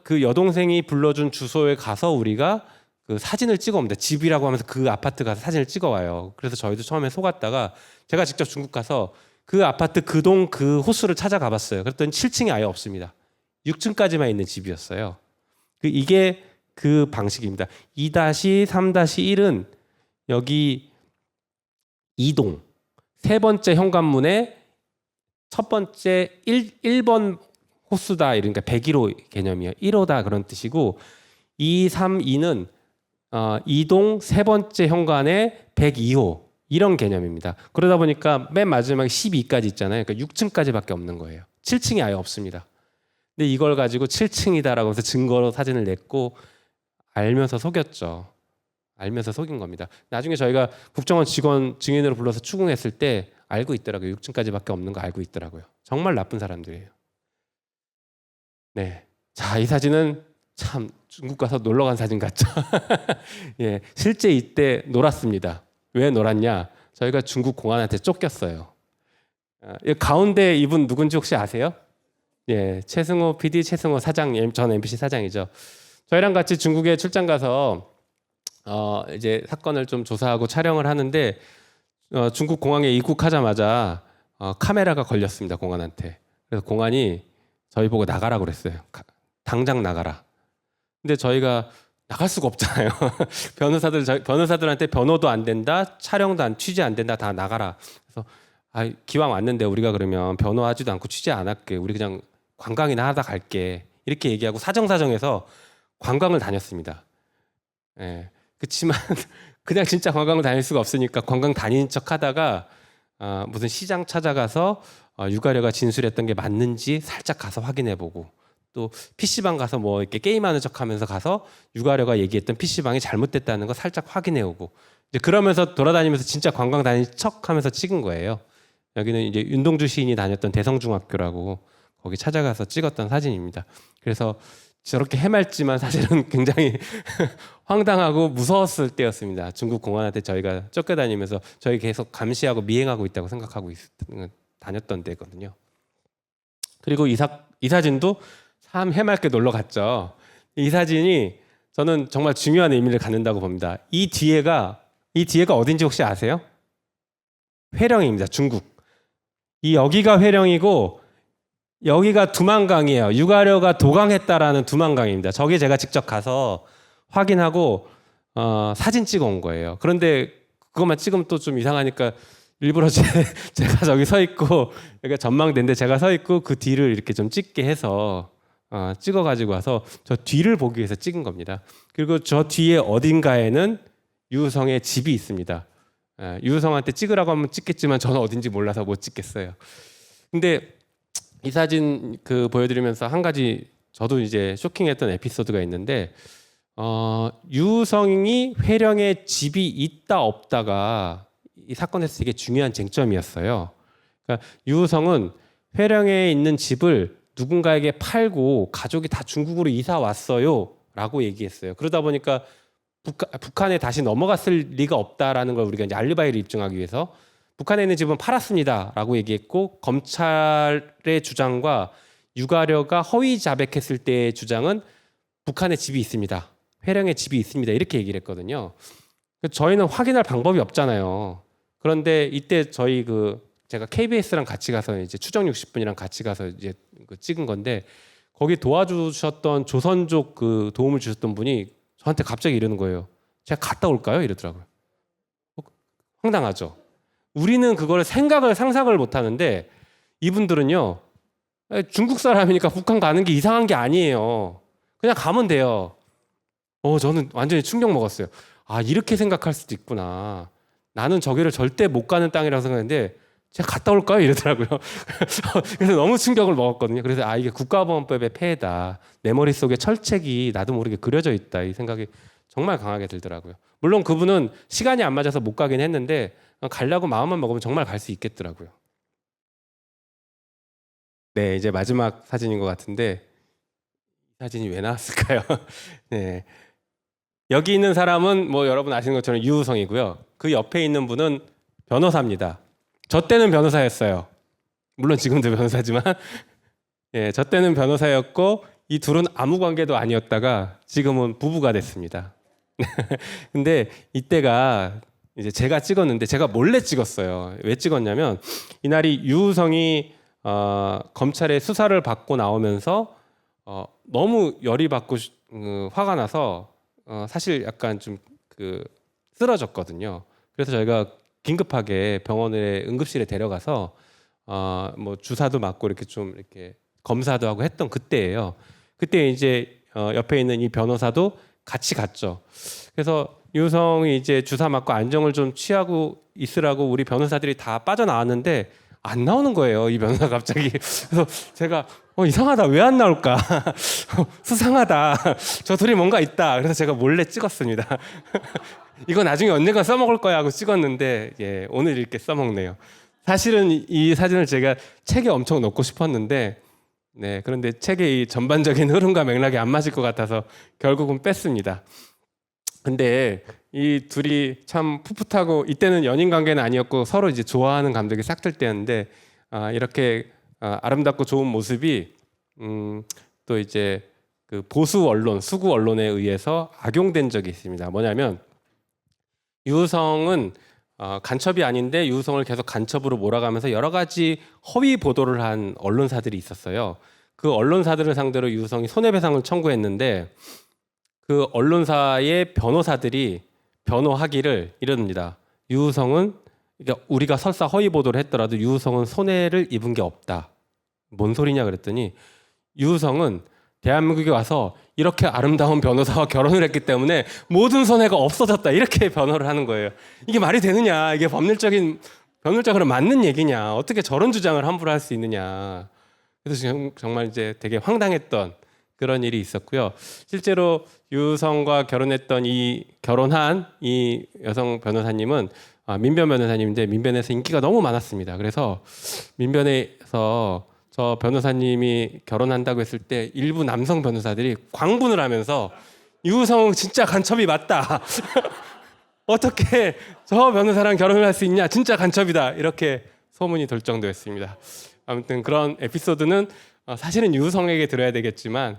[SPEAKER 2] 그 여동생이 불러준 주소에 가서 우리가 그 사진을 찍어옵니다. 집이라고 하면서 그 아파트 가서 사진을 찍어와요. 그래서 저희도 처음에 속았다가 제가 직접 중국 가서 그 아파트 그 동 그 호수를 찾아가 봤어요. 그랬더니 7층이 아예 없습니다. 6층까지만 있는 집이었어요. 이게 그 방식입니다. 2-3-1은 여기 2동 세 번째 현관문에 첫 번째 1번 호수다. 그러니까 101호 개념이에요. 1호다 그런 뜻이고 232는 2동 세 번째 현관에 102호 이런 개념입니다. 그러다 보니까 맨 마지막에 12까지 있잖아요. 그러니까 6층까지밖에 없는 거예요. 7층이 아예 없습니다. 근데 이걸 가지고 7층이다라고 해서 증거로 사진을 냈고 알면서 속였죠. 알면서 속인 겁니다. 나중에 저희가 국정원 직원 증인으로 불러서 추궁했을 때 알고 있더라고요. 6층까지밖에 없는 거 알고 있더라고요. 정말 나쁜 사람들이에요. 네, 자, 이 사진은 참 중국 가서 놀러 간 사진 같죠. 예, 실제 이때 놀았습니다. 왜 놀았냐? 저희가 중국 공안한테 쫓겼어요. 가운데 이분 누군지 혹시 아세요? 예, 최승호 PD, 최승호 사장, 전 MBC 사장이죠. 저희랑 같이 중국에 출장 가서 이제 사건을 좀 조사하고 촬영을 하는데 중국 공항에 입국하자마자 카메라가 걸렸습니다. 공안한테. 그래서 공안이 저희 보고 나가라고 그랬어요. 당장 나가라. 근데 저희가 나갈 수가 없잖아요. 변호사들한테 변호도 안 된다, 촬영도 취재 안 된다, 다 나가라. 그래서 기왕 왔는데 우리가 그러면 변호하지도 않고 취재 안 할게. 우리 그냥 관광이나 하다 갈게. 이렇게 얘기하고 사정사정해서 관광을 다녔습니다. 예. 그렇지만 그냥 진짜 관광을 다닐 수가 없으니까 관광 다니는 척 하다가 무슨 시장 찾아가서 유가려가 진술했던 게 맞는지 살짝 가서 확인해보고 또 PC방 가서 뭐 이렇게 게임하는 척하면서 가서 유가려가 얘기했던 PC방이 잘못됐다는 거 살짝 확인해오고 이제 그러면서 돌아다니면서 진짜 관광 다니는 척하면서 찍은 거예요. 여기는 이제 윤동주 시인이 다녔던 대성중학교라고 거기 찾아가서 찍었던 사진입니다. 그래서 저렇게 해맑지만 사실은 굉장히 황당하고 무서웠을 때였습니다. 중국 공안한테 저희가 쫓겨다니면서 저희 계속 감시하고 미행하고 있다고 생각하고 다녔던 때거든요. 그리고 이 사진도 참 해맑게 놀러 갔죠. 이 사진이 저는 정말 중요한 의미를 갖는다고 봅니다. 이 뒤에가 어딘지 혹시 아세요? 회령입니다. 중국. 여기가 회령이고 여기가 두만강이에요. 유가려가 도강했다라는 두만강입니다. 저게 제가 직접 가서 확인하고 사진 찍어 온 거예요. 그런데 그것만 찍으면 또 좀 이상하니까 일부러 제가 저기 서 있고 여기가 전망대인데 제가 서 있고 그 뒤를 이렇게 좀 찍게 해서 찍어 가지고 와서 저 뒤를 보기 위해서 찍은 겁니다. 그리고 저 뒤에 어딘가에는 유성의 집이 있습니다. 유성한테 찍으라고 하면 찍겠지만 저는 어딘지 몰라서 못 찍겠어요. 근데 이 사진 보여드리면서 한 가지 저도 이제 쇼킹했던 에피소드가 있는데 유성이 회령에 집이 있다 없다가 이 사건에서 되게 중요한 쟁점이었어요. 그러니까 유성은 회령에 있는 집을 누군가에게 팔고 가족이 다 중국으로 이사 왔어요라고 얘기했어요. 그러다 보니까 북한에 다시 넘어갔을 리가 없다라는 걸 우리가 이제 알리바이를 입증하기 위해서 북한에 있는 집은 팔았습니다라고 얘기했고 검찰의 주장과 유가려가 허위 자백했을 때의 주장은 북한에 집이 있습니다. 회령에 집이 있습니다. 이렇게 얘기를 했거든요. 저희는 확인할 방법이 없잖아요. 그런데 이때 저희 제가 KBS랑 같이 가서 이제 추정 60분이랑 같이 가서 이제 찍은 건데 거기 도와주셨던 조선족 도움을 주셨던 분이 저한테 갑자기 이러는 거예요. 제가 갔다 올까요? 이러더라고요. 황당하죠. 우리는 그걸 상상을 못 하는데 이분들은요. 중국 사람이니까 북한 가는 게 이상한 게 아니에요. 그냥 가면 돼요. 저는 완전히 충격 먹었어요. 아, 이렇게 생각할 수도 있구나. 나는 저기를 절대 못 가는 땅이라고 생각했는데 제가 갔다 올까요? 이러더라고요. 그래서 너무 충격을 먹었거든요. 그래서 이게 국가보안법의 폐해다. 내 머릿속에 철책이 나도 모르게 그려져 있다. 이 생각이 정말 강하게 들더라고요. 물론 그분은 시간이 안 맞아서 못 가긴 했는데 가려고 마음만 먹으면 정말 갈 수 있겠더라고요. 네, 이제 마지막 사진인 것 같은데 이 사진이 왜 나왔을까요? 네, 여기 있는 사람은 뭐 여러분 아시는 것처럼 유우성이고요. 그 옆에 있는 분은 변호사입니다. 저 때는 변호사였어요. 물론 지금도 변호사지만 예, 저 때는 변호사였고 이 둘은 아무 관계도 아니었다가 지금은 부부가 됐습니다. 근데 이때가 이제 제가 찍었는데 제가 몰래 찍었어요. 왜 찍었냐면 이날이 유우성이 검찰의 수사를 받고 나오면서 너무 열이 받고 화가 나서 사실 약간 좀 쓰러졌거든요. 그래서 저희가 긴급하게 병원에 응급실에 데려가서 뭐 주사도 맞고 이렇게 좀 이렇게 검사도 하고 했던 그때예요. 그때 이제 옆에 있는 이 변호사도 같이 갔죠. 그래서 유성이 이제 주사 맞고 안정을 좀 취하고 있으라고 우리 변호사들이 다 빠져나왔는데 안 나오는 거예요. 이 변호사 갑자기. 그래서 제가 이상하다. 왜 안 나올까? 수상하다. 저 둘이 뭔가 있다. 그래서 제가 몰래 찍었습니다. 이거 나중에 언젠가 써먹을 거야 하고 찍었는데 예, 오늘 이렇게 써먹네요. 사실은 이 사진을 제가 책에 엄청 넣고 싶었는데 네, 그런데 책의 이 전반적인 흐름과 맥락이 안 맞을 것 같아서 결국은 뺐습니다. 근데 이 둘이 참 풋풋하고 이때는 연인 관계는 아니었고 서로 이제 좋아하는 감정이 싹 들 때였는데 이렇게 아름답고 좋은 모습이 또 이제 그 보수 언론, 수구 언론에 의해서 악용된 적이 있습니다. 뭐냐면 유우성은 간첩이 아닌데 유우성을 계속 간첩으로 몰아가면서 여러 가지 허위 보도를 한 언론사들이 있었어요. 그 언론사들을 상대로 유우성이 손해배상을 청구했는데 그 언론사의 변호사들이 변호하기를 이럽니다. 유우성은 그러니까 우리가 설사 허위 보도를 했더라도 유우성은 손해를 입은 게 없다. 뭔 소리냐 그랬더니 유우성은 대한민국에 와서 이렇게 아름다운 변호사와 결혼을 했기 때문에 모든 손해가 없어졌다. 이렇게 변호를 하는 거예요. 이게 말이 되느냐? 이게 법률적으로 맞는 얘기냐? 어떻게 저런 주장을 함부로 할 수 있느냐? 그래서 정말 이제 되게 황당했던 그런 일이 있었고요. 실제로 유성과 결혼한 이 여성 변호사님은 민변 변호사님인데 민변에서 인기가 너무 많았습니다. 그래서 민변에서 저 변호사님이 결혼한다고 했을 때 일부 남성 변호사들이 광분을 하면서 유성 진짜 간첩이 맞다. 어떻게 저 변호사랑 결혼을 할 수 있냐? 진짜 간첩이다. 이렇게 소문이 돌 정도였습니다. 아무튼 그런 에피소드는 사실은 유성에게 들어야 되겠지만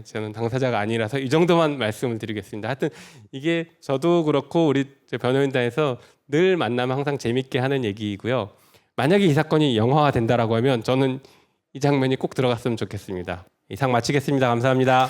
[SPEAKER 2] 저는 당사자가 아니라서 이 정도만 말씀을 드리겠습니다. 하여튼 이게 저도 그렇고 우리 변호인단에서 늘 만나면 항상 재밌게 하는 얘기이고요. 만약에 이 사건이 영화화 된다라고 하면 저는 이 장면이 꼭 들어갔으면 좋겠습니다. 이상 마치겠습니다. 감사합니다.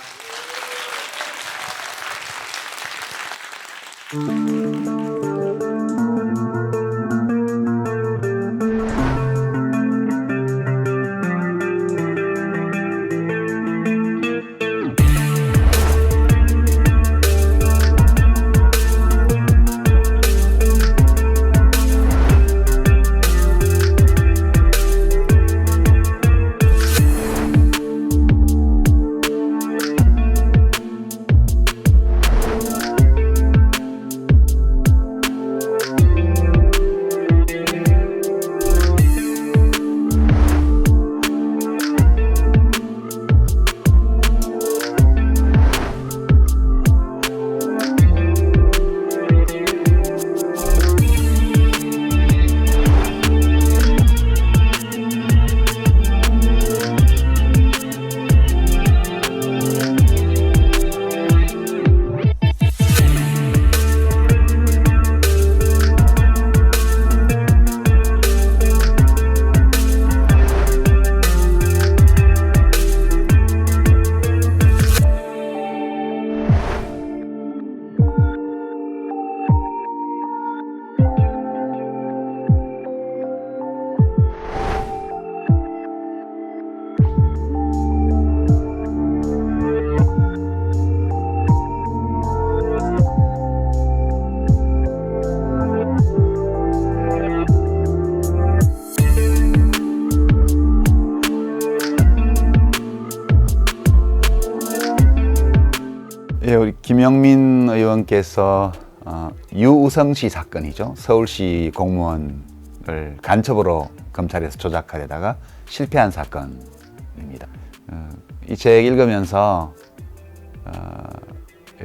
[SPEAKER 3] 김영민 의원께서 유우성 씨 사건이죠. 서울시 공무원을 간첩으로 검찰에서 조작하려다가 실패한 사건입니다. 이 책 읽으면서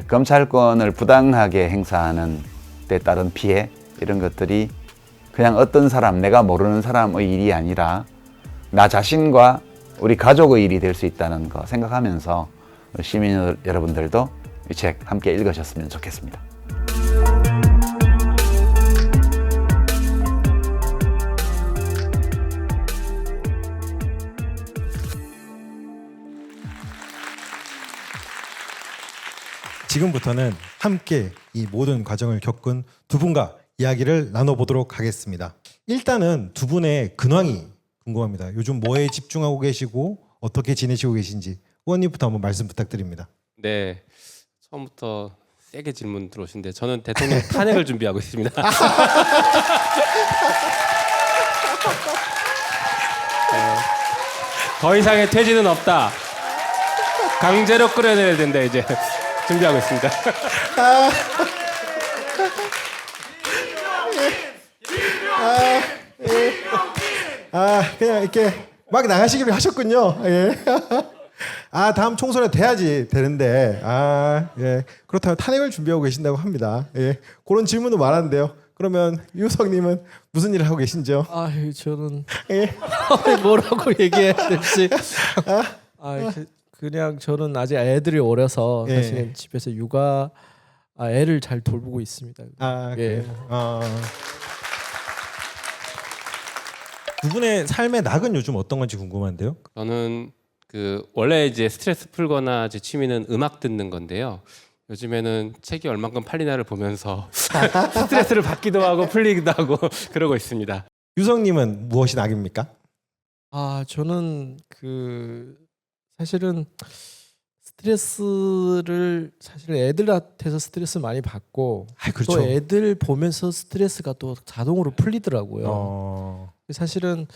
[SPEAKER 3] 검찰권을 부당하게 행사하는 데 따른 피해 이런 것들이 그냥 어떤 사람, 내가 모르는 사람의 일이 아니라 나 자신과 우리 가족의 일이 될 수 있다는 거 생각하면서 시민 여러분들도 이 책 함께 읽으셨으면 좋겠습니다.
[SPEAKER 1] 지금부터는 함께 이 모든 과정을 겪은 두 분과 이야기를 나눠보도록 하겠습니다. 일단은 두 분의 근황이 궁금합니다. 요즘 뭐에 집중하고 계시고 어떻게 지내시고 계신지 의원님부터 한번 말씀 부탁드립니다.
[SPEAKER 2] 네, 처음부터 세게 질문 들어오신데 저는 대통령 탄핵을 준비하고 있습니다. 더 이상의 퇴진은 없다. 강제로 끌어내야 된다 이제 준비하고 있습니다.
[SPEAKER 1] 그냥 이렇게 막 나가시기로 하셨군요. 예. 다음 총선에 돼야지 되는데 예. 그렇다면 탄핵을 준비하고 계신다고 합니다. 예. 그런 질문도 많았는데요. 그러면 유석님은 무슨 일을 하고 계신지요?
[SPEAKER 4] 저는
[SPEAKER 1] 예.
[SPEAKER 4] 뭐라고 얘기해야 될지. 그냥 저는 아직 애들이 어려서
[SPEAKER 1] 예.
[SPEAKER 4] 사실은 집에서 육아 애를 잘 돌보고 있습니다. 예.
[SPEAKER 1] 그래요? 두 분의 삶의 낙은 요즘 어떤 건지 궁금한데요.
[SPEAKER 2] 저는 원래 이제 스트레스 풀거나 제 취미는 음악 듣는 건데요. 요즘에는 책이 얼만큼 팔리나를 보면서 스트레스를 받기도 하고 풀리기도 하고 그러고 있습니다.
[SPEAKER 1] 유성님은 무엇이 낙입니까?
[SPEAKER 4] 저는 사실은 스트레스를 사실 애들한테서 스트레스 많이 받고
[SPEAKER 1] 그렇죠.
[SPEAKER 4] 또 애들 보면서 스트레스가 또 자동으로 풀리더라고요. 사실은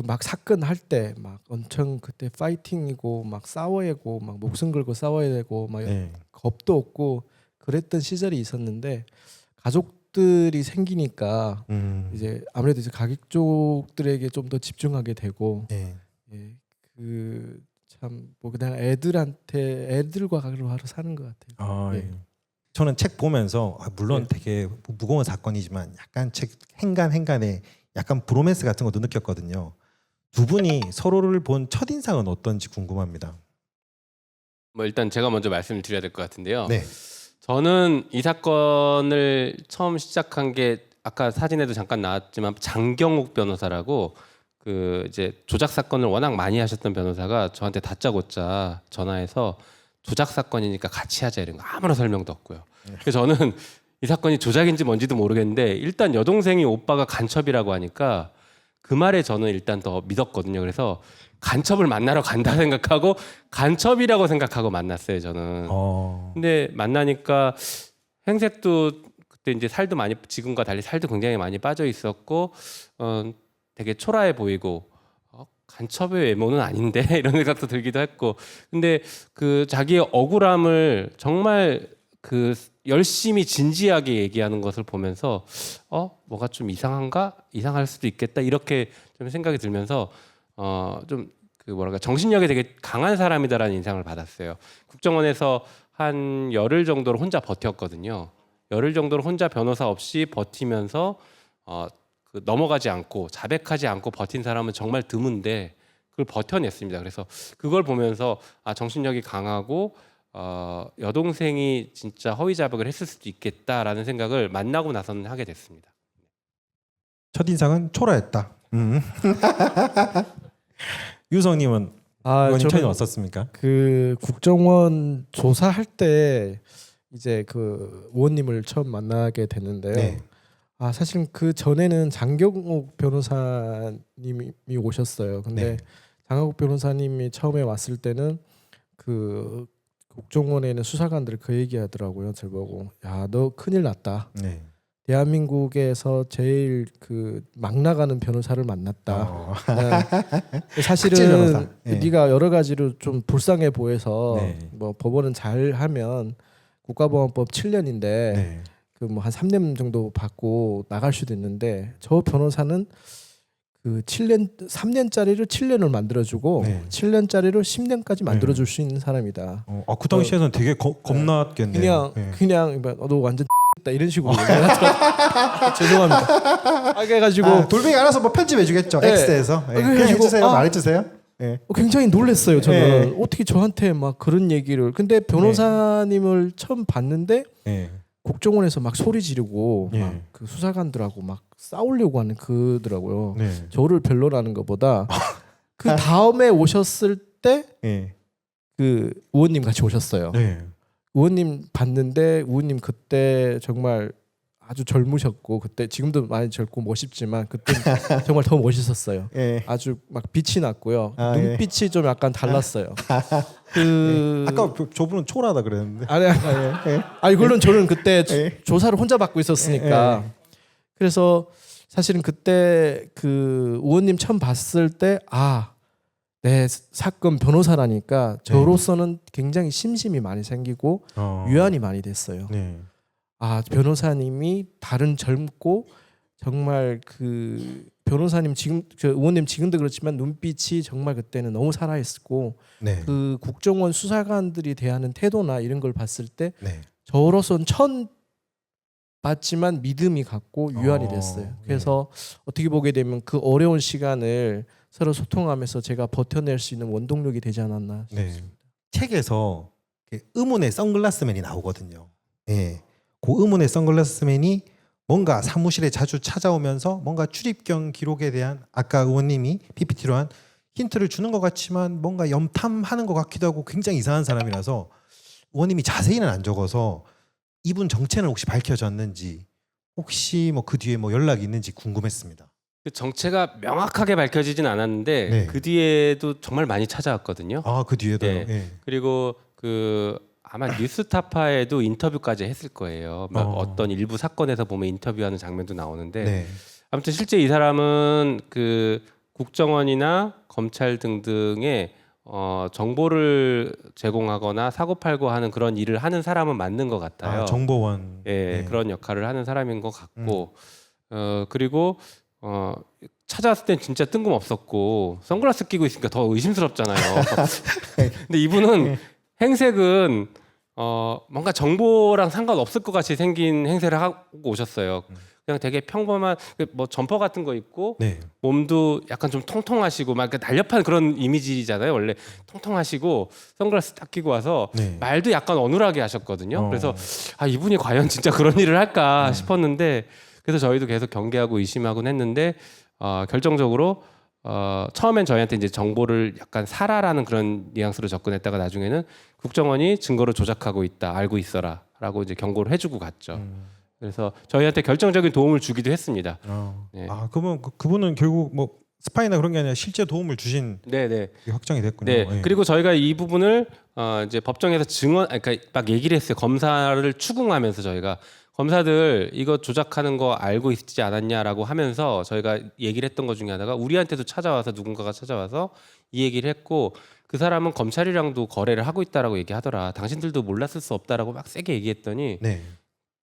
[SPEAKER 4] 막 사건 할 때 막 엄청 그때 파이팅이고 막 싸워야 하고 막 목숨 걸고 싸워야 되고 막
[SPEAKER 1] 네.
[SPEAKER 4] 겁도 없고 그랬던 시절이 있었는데 가족들이 생기니까 이제 아무래도 이제 가족들에게 좀 더 집중하게 되고
[SPEAKER 1] 네.
[SPEAKER 4] 예, 참 뭐 그냥 애들과 하루 사는 것 같아요.
[SPEAKER 1] 예. 저는 책 보면서 물론 되게 무거운 사건이지만 약간 책 행간에 약간 브로맨스 같은 것도 느꼈거든요. 두 분이 서로를 본 첫인상은 어떤지 궁금합니다.
[SPEAKER 2] 뭐 일단 제가 먼저 말씀을 드려야 될 것 같은데요.
[SPEAKER 1] 네.
[SPEAKER 2] 저는 이 사건을 처음 시작한 게 아까 사진에도 잠깐 나왔지만 장경욱 변호사라고 이제 조작 사건을 워낙 많이 하셨던 변호사가 저한테 다짜고짜 전화해서 조작 사건이니까 같이 하자 이런 거 아무런 설명도 없고요. 그래서 저는 이 사건이 조작인지 뭔지도 모르겠는데 일단 여동생이 오빠가 간첩이라고 하니까 그 말에 저는 일단 더 믿었거든요. 그래서 간첩을 만나러 간다 생각하고 간첩이라고 생각하고 만났어요. 저는. 근데 만나니까 행색도 그때 이제 살도 많이 지금과 달리 살도 굉장히 많이 빠져 있었고 되게 초라해 보이고 간첩의 외모는 아닌데 이런 생각도 들기도 했고 근데 자기의 억울함을 정말 열심히 진지하게 얘기하는 것을 보면서 뭐가 좀 이상할 수도 있겠다 이렇게 좀 생각이 들면서 좀 뭐랄까 정신력이 되게 강한 사람이다라는 인상을 받았어요. 국정원에서 한 열흘 정도를 혼자 버텼거든요. 열흘 정도를 혼자 변호사 없이 버티면서 넘어가지 않고 자백하지 않고 버틴 사람은 정말 드문데 그걸 버텨냈습니다. 그래서 그걸 보면서 정신력이 강하고 여동생이 진짜 허위 자백을 했을 수도 있겠다라는 생각을 만나고 나서는 하게 됐습니다.
[SPEAKER 1] 첫인상은 초라했다. 유성님은 의원님 첫인상 어떻습니까?
[SPEAKER 4] 국정원 조사할 때 이제 의원님을 처음 만나게 됐는데요.
[SPEAKER 1] 네.
[SPEAKER 4] 사실 그 전에는 장경욱 변호사님이 오셨어요. 근데 장경욱 변호사님이 처음에 왔을 때는 국정원에 있는 수사관들 얘기하더라고요. 저보고 야, 너 큰일 났다.
[SPEAKER 1] 네.
[SPEAKER 4] 대한민국에서 제일 그 막 나가는 변호사를 만났다.
[SPEAKER 1] 어.
[SPEAKER 4] 네. 사실은
[SPEAKER 1] 착질 변호사. 예.
[SPEAKER 4] 네가 여러 가지로 좀 불쌍해 보여서
[SPEAKER 1] 네.
[SPEAKER 4] 뭐 법원은 잘 하면 국가보안법 7년인데
[SPEAKER 1] 네.
[SPEAKER 4] 그 뭐 한 3년 정도 받고 나갈 수도 있는데 저 변호사는 그 3년짜리를 7년을 만들어주고
[SPEAKER 1] 네.
[SPEAKER 4] 7년짜리를 10년까지 만들어줄 수 있는 사람이다.
[SPEAKER 1] 그 당시에는 되게 겁났겠네요.
[SPEAKER 4] 그냥 너 완전 X다 이런 식으로 얘기하더라고요. 죄송합니다. 그래가지고
[SPEAKER 1] 돌멩이 알아서 뭐 편집해주겠죠.
[SPEAKER 4] 네.
[SPEAKER 1] X에서. 예. 그냥
[SPEAKER 4] 그래가지고,
[SPEAKER 1] 해주세요. 말해주세요. 예.
[SPEAKER 4] 굉장히 놀랐어요. 저는
[SPEAKER 1] 네.
[SPEAKER 4] 어떻게 저한테 막 그런 얘기를. 근데 변호사님을 처음 봤는데
[SPEAKER 1] 예.
[SPEAKER 4] 국정원에서 막 소리 지르고
[SPEAKER 1] 예.
[SPEAKER 4] 막 그 수사관들하고 막 싸우려고 하는 그더라고요.
[SPEAKER 1] 네.
[SPEAKER 4] 저를 별로라는 것보다 그 다음에 오셨을 때
[SPEAKER 1] 예.
[SPEAKER 4] 그 의원님 같이 오셨어요.
[SPEAKER 1] 네.
[SPEAKER 4] 의원님 봤는데 의원님 그때 정말 아주 젊으셨고 그때 지금도 많이 젊고 멋있지만 그때 정말 더 멋있었어요.
[SPEAKER 1] 예.
[SPEAKER 4] 아주 막 빛이 났고요.
[SPEAKER 1] 아, 예.
[SPEAKER 4] 눈빛이 좀 약간 달랐어요. 그
[SPEAKER 1] 아까 저분은 초라하다 그랬는데.
[SPEAKER 4] 아니 물론 저는 그때
[SPEAKER 1] 예.
[SPEAKER 4] 조사를 혼자 받고 있었으니까 그래서 사실은 그때 그 의원님 처음 봤을 때 내 사건 변호사라니까 저로서는 굉장히 심심이 많이 생기고 위안이 많이 됐어요.
[SPEAKER 1] 네.
[SPEAKER 4] 변호사님이 다른 젊고 정말 그 변호사님 지금 그 의원님 지금도 그렇지만 눈빛이 정말 그때는 너무 살아있었고
[SPEAKER 1] 네.
[SPEAKER 4] 그 국정원 수사관들이 대하는 태도나 이런 걸 봤을 때
[SPEAKER 1] 네.
[SPEAKER 4] 저로선 처음 봤지만 믿음이 갔고 위안이 됐어요. 그래서 어떻게 보게 되면 그 어려운 시간을 서로 소통하면서 제가 버텨낼 수 있는 원동력이 되지 않았나
[SPEAKER 1] 네.
[SPEAKER 4] 싶습니다.
[SPEAKER 1] 책에서 의문의 선글라스맨이 나오거든요. 예. 그 의문의 선글라스맨이 뭔가 사무실에 자주 찾아오면서 뭔가 출입경 기록에 대한 아까 의원님이 PPT로 한 힌트를 주는 것 같지만 뭔가 염탐하는 것 같기도 하고 굉장히 이상한 사람이라서 의원님이 자세히는 안 적어서 이분 정체는 혹시 밝혀졌는지 혹시 뭐 그 뒤에 뭐 연락이 있는지 궁금했습니다.
[SPEAKER 2] 그 정체가 명확하게 밝혀지진 않았는데
[SPEAKER 1] 네.
[SPEAKER 2] 그 뒤에도 정말 많이 찾아왔거든요.
[SPEAKER 1] 그 뒤에도요.
[SPEAKER 2] 네.
[SPEAKER 1] 예.
[SPEAKER 2] 그리고 그 아마 뉴스타파에도 인터뷰까지 했을 거예요. 막 어떤 일부 사건에서 보면 인터뷰하는 장면도 나오는데
[SPEAKER 1] 네.
[SPEAKER 2] 아무튼 실제 이 사람은 그 국정원이나 검찰 등등의 정보를 제공하거나 사고팔고 하는 그런 일을 하는 사람은 맞는 것 같아요.
[SPEAKER 1] 정보원.
[SPEAKER 2] 예, 그런 역할을 하는 사람인 것 같고 그리고 찾아왔을 땐 진짜 뜬금없었고 선글라스 끼고 있으니까 더 의심스럽잖아요. 근데 이분은 행색은 뭔가 정보랑 상관없을 것 같이 생긴 행세를 하고 오셨어요. 그냥 되게 평범한 뭐 점퍼 같은 거 입고
[SPEAKER 1] 네.
[SPEAKER 2] 몸도 약간 좀 통통하시고 막 날렵한 그런 이미지잖아요. 원래 통통하시고 선글라스 딱 끼고 와서
[SPEAKER 1] 네.
[SPEAKER 2] 말도 약간 어눌하게 하셨거든요. 그래서 이분이 과연 진짜 그런 일을 할까 싶었는데 그래서 저희도 계속 경계하고 의심하곤 했는데 결정적으로 처음엔 저희한테 이제 정보를 약간 사라라는 그런 뉘앙스로 접근했다가 나중에는 국정원이 증거를 조작하고 있다, 알고 있어라라고 이제 경고를 해주고 갔죠. 그래서 저희한테 결정적인 도움을 주기도 했습니다. 네.
[SPEAKER 1] 그러면 그분은 결국 뭐 스파이나 그런 게 아니라 실제 도움을 주신
[SPEAKER 2] 네네.
[SPEAKER 1] 게 확정이 됐군요.
[SPEAKER 2] 네.
[SPEAKER 1] 예.
[SPEAKER 2] 그리고 저희가 이 부분을 이제 법정에서 그러니까 막 얘기를 했어요. 검사를 추궁하면서 저희가 검사들 이거 조작하는 거 알고 있지 않았냐라고 하면서 저희가 얘기를 했던 것 중에 하나가 우리한테도 누군가가 찾아와서 이 얘기를 했고 그 사람은 검찰이랑도 거래를 하고 있다라고 얘기하더라. 당신들도 몰랐을 수 없다라고 막 세게 얘기했더니
[SPEAKER 1] 네.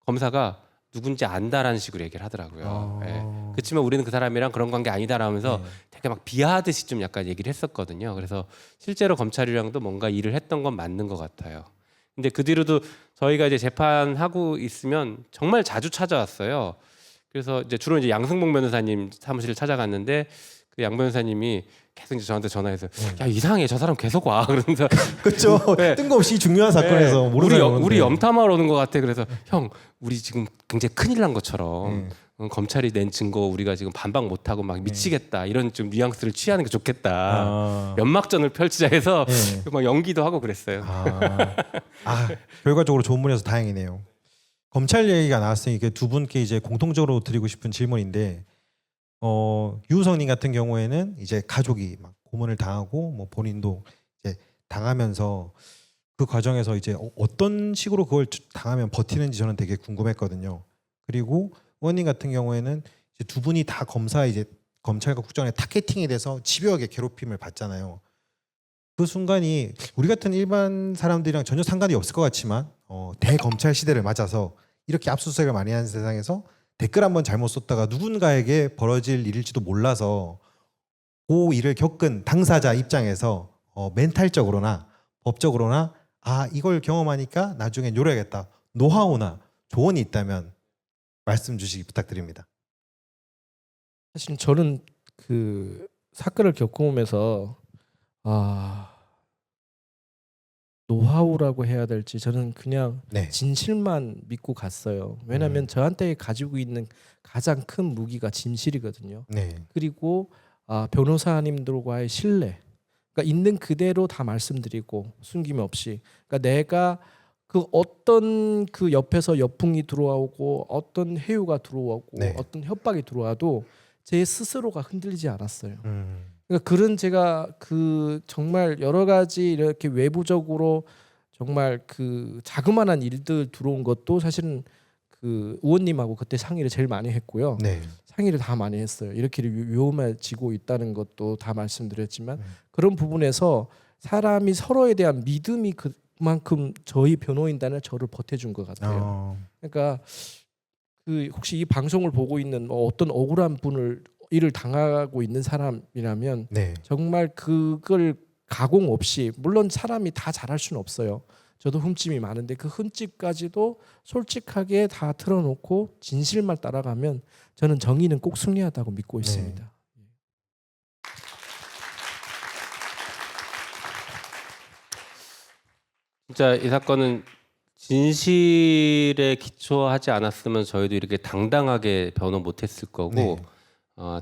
[SPEAKER 2] 검사가 누군지 안다라는 식으로 얘기를 하더라고요. 예. 그렇지만 우리는 그 사람이랑 그런 관계 아니다라면서 되게 막 비하하듯이 좀 약간 얘기를 했었거든요. 그래서 실제로 검찰이랑도 뭔가 일을 했던 건 맞는 것 같아요. 근데 그 뒤로도 저희가 이제 재판하고 있으면 정말 자주 찾아왔어요. 그래서 이제 주로 이제 양승복 변호사님 사무실을 찾아갔는데 그 양 변호사님이 계속 이제 저한테 전화해서 야 이상해 저 사람 계속 와 그러면서
[SPEAKER 1] 그렇죠.
[SPEAKER 2] 네.
[SPEAKER 1] 뜬금없이 중요한 사건에서
[SPEAKER 2] 네.
[SPEAKER 1] 모르는 사람은
[SPEAKER 2] 우리 염탐하러 오는 것 같아. 그래서 형 우리 지금 굉장히 큰일 난 것처럼 검찰이 낸 증거 우리가 지금 반박 못하고 막 미치겠다 이런 좀 뉘앙스를 취하는 게 좋겠다. 연막전을 펼치자 해서 막 연기도 하고 그랬어요.
[SPEAKER 1] 결과적으로 좋은 분이어서 다행이네요. 검찰 얘기가 나왔으니 이게 두 분께 이제 공통적으로 드리고 싶은 질문인데 유우성님 같은 경우에는 이제 가족이 막 고문을 당하고 뭐 본인도 이제 당하면서 그 과정에서 이제 어떤 식으로 그걸 당하면 버티는지 저는 되게 궁금했거든요. 그리고 의원님 같은 경우에는 이제 두 분이 다 검찰과 국정원의 타겟팅에 대해서 집요하게 괴롭힘을 받잖아요. 그 순간이 우리 같은 일반 사람들이랑 전혀 상관이 없을 것 같지만 대검찰 시대를 맞아서 이렇게 압수수색을 많이 하는 세상에서 댓글 한번 잘못 썼다가 누군가에게 벌어질 일일지도 몰라서 그 일을 겪은 당사자 입장에서 멘탈적으로나 법적으로나 이걸 경험하니까 나중에 요래야겠다 노하우나 조언이 있다면 말씀 주시기 부탁드립니다.
[SPEAKER 4] 사실 저는 그 사건을 겪어오면서 노하우라고 해야 될지 저는 그냥
[SPEAKER 1] 네.
[SPEAKER 4] 진실만 믿고 갔어요. 왜냐하면 저한테 가지고 있는 가장 큰 무기가 진실이거든요.
[SPEAKER 1] 네.
[SPEAKER 4] 그리고 변호사님들과의 신뢰. 그러니까 있는 그대로 다 말씀드리고 숨김 없이. 그러니까 내가 그 어떤 그 옆에서 역풍이 들어오고 어떤 해유가 들어오고
[SPEAKER 1] 네.
[SPEAKER 4] 어떤 협박이 들어와도 제 스스로가 흔들리지 않았어요.
[SPEAKER 1] 음.
[SPEAKER 4] 그러니까 그런 제가 그 정말 여러 가지 이렇게 외부적으로 정말 그 자그마한 일들 들어온 것도 사실은 그 의원님하고 그때 상의를 제일 많이 했고요.
[SPEAKER 1] 네.
[SPEAKER 4] 상의를 다 많이 했어요. 이렇게 위험해지고 있다는 것도 다 말씀드렸지만 그런 부분에서 사람이 서로에 대한 믿음이 그만큼 저희 변호인단을 저를 버텨준 것 같아요. 그러니까 그 혹시 이 방송을 보고 있는 어떤 억울한 분을 일을 당하고 있는 사람이라면
[SPEAKER 1] 네.
[SPEAKER 4] 정말 그걸 가공 없이 물론 사람이 다 잘할 수는 없어요. 저도 흠집이 많은데 그 흠집까지도 솔직하게 다 틀어놓고 진실만 따라가면 저는 정의는 꼭 승리하다고 믿고 있습니다.
[SPEAKER 2] 진짜 이 사건은 진실에 기초하지 않았으면 저희도 이렇게 당당하게 변호 못했을 거고
[SPEAKER 1] 네.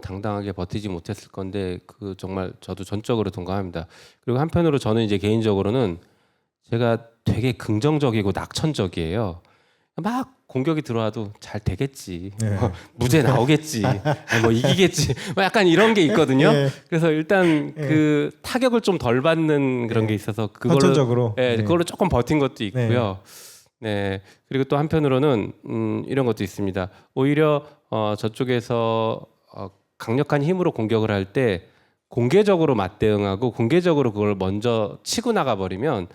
[SPEAKER 2] 당당하게 버티지 못했을 건데 그 정말 저도 전적으로 동감합니다. 그리고 한편으로 저는 이제 개인적으로는 제가 되게 긍정적이고 낙천적이에요. 막 공격이 들어와도 잘 되겠지,
[SPEAKER 1] 네.
[SPEAKER 2] 무죄 나오겠지, 뭐 이기겠지, 뭐 약간 이런 게 있거든요.
[SPEAKER 1] 네.
[SPEAKER 2] 그래서 일단 그 타격을 좀 덜 받는 그런 게 있어서 그걸로
[SPEAKER 1] 선천적으로.
[SPEAKER 2] 네, 그걸로 조금 버틴 것도 있고요. 네. 그리고 또 한편으로는 이런 것도 있습니다. 오히려 저쪽에서 강력한 힘으로 공격을 할 때 공개적으로 맞대응하고 공개적으로 그걸 먼저 치고 나가 버리면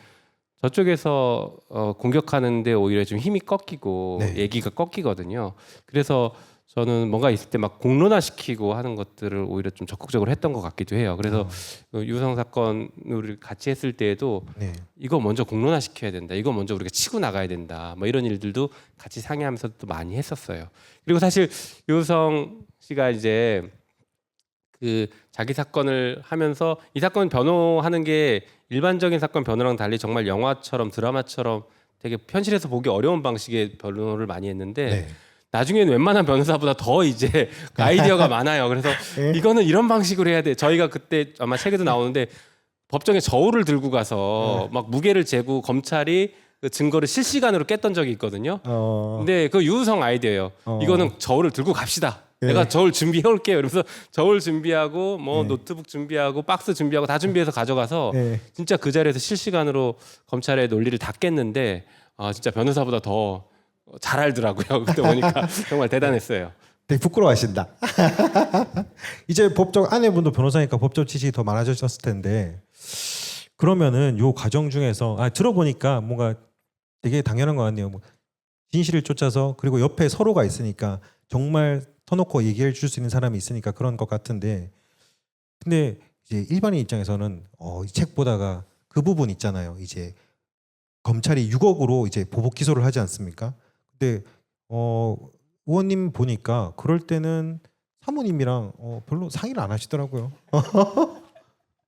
[SPEAKER 2] 저쪽에서 공격하는데 오히려 좀 힘이 꺾이고
[SPEAKER 1] 네.
[SPEAKER 2] 얘기가 꺾이거든요. 그래서 저는 뭔가 있을 때 막 공론화시키고 하는 것들을 오히려 좀 적극적으로 했던 것 같기도 해요. 그래서 유성 사건을 같이 했을 때에도
[SPEAKER 1] 네.
[SPEAKER 2] 이거 먼저 공론화시켜야 된다. 이거 먼저 우리가 치고 나가야 된다. 뭐 이런 일들도 같이 상의하면서 또 많이 했었어요. 그리고 사실 유성 씨가 이제 그 자기 사건을 하면서 이 사건 변호하는 게 일반적인 사건 변호랑 달리 정말 영화처럼 드라마처럼 되게 현실에서 보기 어려운 방식의 변호를 많이 했는데
[SPEAKER 1] 네.
[SPEAKER 2] 나중에는 웬만한 변호사보다 더 이제 아이디어가 많아요. 그래서 이거는 이런 방식으로 해야 돼. 저희가 그때 아마 책에도 나오는데 법정에 저울을 들고 가서 막 무게를 재고 검찰이 그 증거를 실시간으로 깼던 적이 있거든요. 근데 그 유우성 아이디어예요. 이거는 저울을 들고 갑시다. 내가 저울 준비해 올게요. 그러면서 저울 준비하고 뭐 노트북 준비하고 박스 준비하고 다 준비해서 가져가서 진짜 그 자리에서 실시간으로 검찰의 논리를 다 깼는데 진짜 변호사보다 더 잘 알더라고요. 그때 보니까 정말 대단했어요.
[SPEAKER 1] 되게 부끄러워하신다. 이제 법적 아내분도 변호사니까 법적 지식이 더 많아졌을 텐데 그러면은 요 과정 중에서 들어보니까 뭔가 되게 당연한 것 같네요. 뭐 진실을 쫓아서 그리고 옆에 서로가 있으니까 정말 터놓고 얘기해 줄 수 있는 사람이 있으니까 그런 것 같은데 근데 이제 일반인 입장에서는 이 책 보다가 그 부분 있잖아요. 이제 검찰이 6억으로 이제 보복 기소를 하지 않습니까? 근데 의원님 보니까 그럴 때는 사모님이랑 별로 상의를 안 하시더라고요.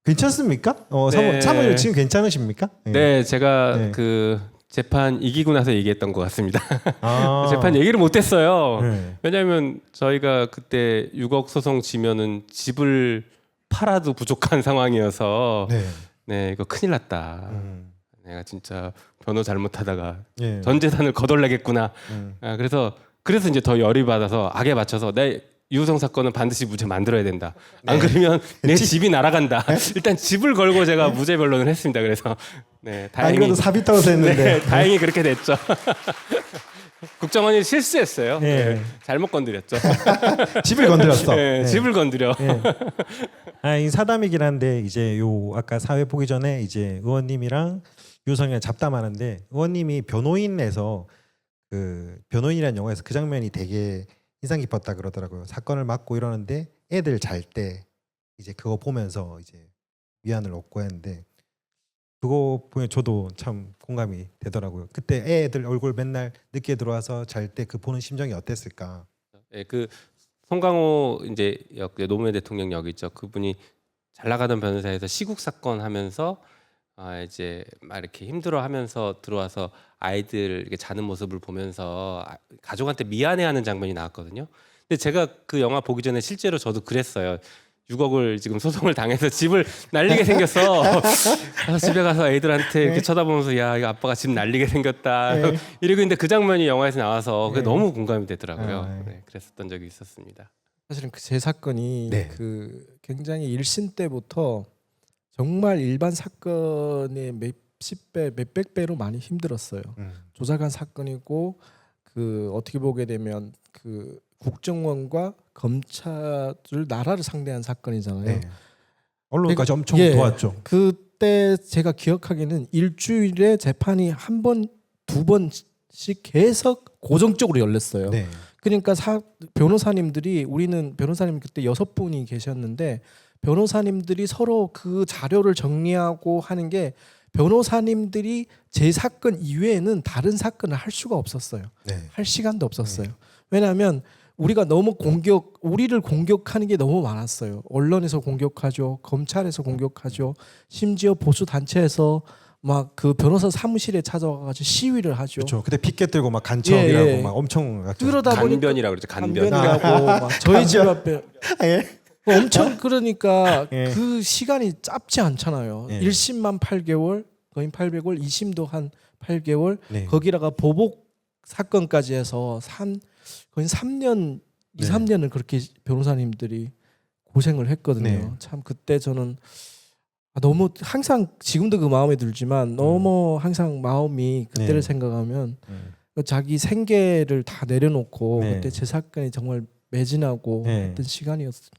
[SPEAKER 1] 괜찮습니까?
[SPEAKER 2] 네.
[SPEAKER 1] 사모님 지금 괜찮으십니까?
[SPEAKER 2] 네, 제가
[SPEAKER 1] 네.
[SPEAKER 2] 그 재판 이기고 나서 얘기했던 것 같습니다.
[SPEAKER 1] 아.
[SPEAKER 2] 재판 얘기를 못했어요.
[SPEAKER 1] 네.
[SPEAKER 2] 왜냐하면 저희가 그때 6억 소송 지면은 집을 팔아도 부족한 상황이어서
[SPEAKER 1] 네.
[SPEAKER 2] 네, 이거 큰일 났다. 내가 진짜 변호 잘못하다가
[SPEAKER 1] 예.
[SPEAKER 2] 전 재산을 거덜내겠구나. 그래서 이제 더 열이 받아서 악에 맞춰서 내 유우성 사건은 반드시 무죄 만들어야 된다. 안 그러면 내 집이 날아간다. 일단 집을 걸고 제가 무죄 변론을 했습니다. 그래서 네, 다행히
[SPEAKER 1] 그래도 사비 떨어서 했는데.
[SPEAKER 2] 네, 다행히 그렇게 됐죠. 국정원이 실수했어요.
[SPEAKER 1] 네.
[SPEAKER 2] 네, 잘못 건드렸죠.
[SPEAKER 1] 집을 건드렸어.
[SPEAKER 2] 네,
[SPEAKER 1] 네.
[SPEAKER 2] 집을 건드려.
[SPEAKER 1] 예. 아, 이 사담이긴 한데 이제 요 아까 사회 보기 전에 이제 의원님이랑 유성이랑 잡담하는데 의원님이 변호인에서 그 변호인이라는 영화에서 그 장면이 되게 인상 깊었다 그러더라고요. 사건을 맡고 이러는데 애들 잘 때 이제 그거 보면서 이제 위안을 얻고 했는데 그거 보면 저도 참 공감이 되더라고요. 그때 애들 얼굴 맨날 늦게 들어와서 잘 때 그 보는 심정이 어땠을까?
[SPEAKER 2] 예, 그 송강호 이제 노무현 대통령 역이 있죠. 그분이 잘 나가던 변호사에서 시국 사건 하면서 이제 막 이렇게 힘들어하면서 들어와서 아이들 이렇게 자는 모습을 보면서 가족한테 미안해하는 장면이 나왔거든요. 근데 제가 그 영화 보기 전에 실제로 저도 그랬어요. 6억을 지금 소송을 당해서 집을 날리게 생겼어. 그래서 집에 가서 애들한테 이렇게 쳐다보면서 야, 이거 아빠가 집 날리게 생겼다.
[SPEAKER 1] 네.
[SPEAKER 2] 이러고 있는데 그 장면이 영화에서 나와서 그게
[SPEAKER 1] 네.
[SPEAKER 2] 너무 공감이 되더라고요.
[SPEAKER 1] 아,
[SPEAKER 2] 네, 그랬었던 적이 있었습니다.
[SPEAKER 4] 사실은 그 제 사건이
[SPEAKER 1] 네.
[SPEAKER 4] 그 굉장히 1심 때부터 정말 일반 사건의 몇십 배, 몇백 배로 많이 힘들었어요. 조작한 사건이고 그 어떻게 보게 되면 그 국정원과 검찰을 나라를 상대한 사건이잖아요.
[SPEAKER 1] 네. 언론까지 엄청
[SPEAKER 4] 예.
[SPEAKER 1] 도왔죠.
[SPEAKER 4] 그때 제가 기억하기에는 일주일에 재판이 한 번, 두 번씩 계속 고정적으로 열렸어요.
[SPEAKER 1] 네.
[SPEAKER 4] 그러니까 변호사님들이 우리는 변호사님 그때 6분이 계셨는데 변호사님들이 서로 그 자료를 정리하고 하는 게 변호사님들이 제 사건 이외에는 다른 사건을 할 수가 없었어요.
[SPEAKER 1] 네.
[SPEAKER 4] 할 시간도 없었어요. 왜냐하면 우리가 너무 우리를 공격하는 게 너무 많았어요. 언론에서 공격하죠, 검찰에서 공격하죠, 심지어 보수 단체에서 막 그 변호사 사무실에 찾아와가지고 시위를 하죠.
[SPEAKER 1] 그렇죠. 그때 피켓 들고 막 간첩이라고
[SPEAKER 4] 예, 예.
[SPEAKER 1] 막 엄청 났죠.
[SPEAKER 4] 그러다 보니까
[SPEAKER 2] 간변이라고 그러죠. 간변.
[SPEAKER 4] 간변이라고 막 저희 집 앞에
[SPEAKER 1] 예.
[SPEAKER 4] 엄청 그러니까
[SPEAKER 1] 예.
[SPEAKER 4] 그 시간이 짧지 않잖아요.
[SPEAKER 1] 예.
[SPEAKER 4] 1심만 8개월, 거의 800월, 2심도 한 8개월,
[SPEAKER 1] 네.
[SPEAKER 4] 거기다가 보복 사건까지 해서 거의 3년, 2,
[SPEAKER 1] 네.
[SPEAKER 4] 3년을 그렇게 변호사님들이 고생을 했거든요.
[SPEAKER 1] 네.
[SPEAKER 4] 참 그때 저는 너무 항상 지금도 그 마음에 들지만 너무 항상 마음이 그때를
[SPEAKER 1] 네.
[SPEAKER 4] 생각하면 자기 생계를 다 내려놓고
[SPEAKER 1] 네.
[SPEAKER 4] 그때 제 사건이 정말 매진하고
[SPEAKER 1] 네.
[SPEAKER 4] 했던 시간이었어요.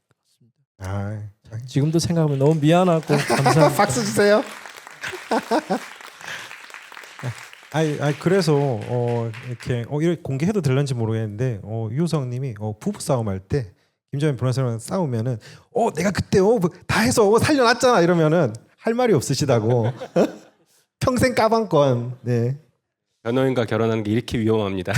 [SPEAKER 1] 아,
[SPEAKER 4] 지금도 생각하면 너무 미안하고 감사합니다.
[SPEAKER 1] 박수 주세요. 그래서 이렇게 공개해도 될런지 모르겠는데 유성님이 부부 싸움할 때 김정현 변호사랑 싸우면은 내가 그때 다 해서 살려놨잖아 이러면은 할 말이 없으시다고 평생 까방권. 네.
[SPEAKER 2] 변호인과 결혼하는 게 이렇게 위험합니다.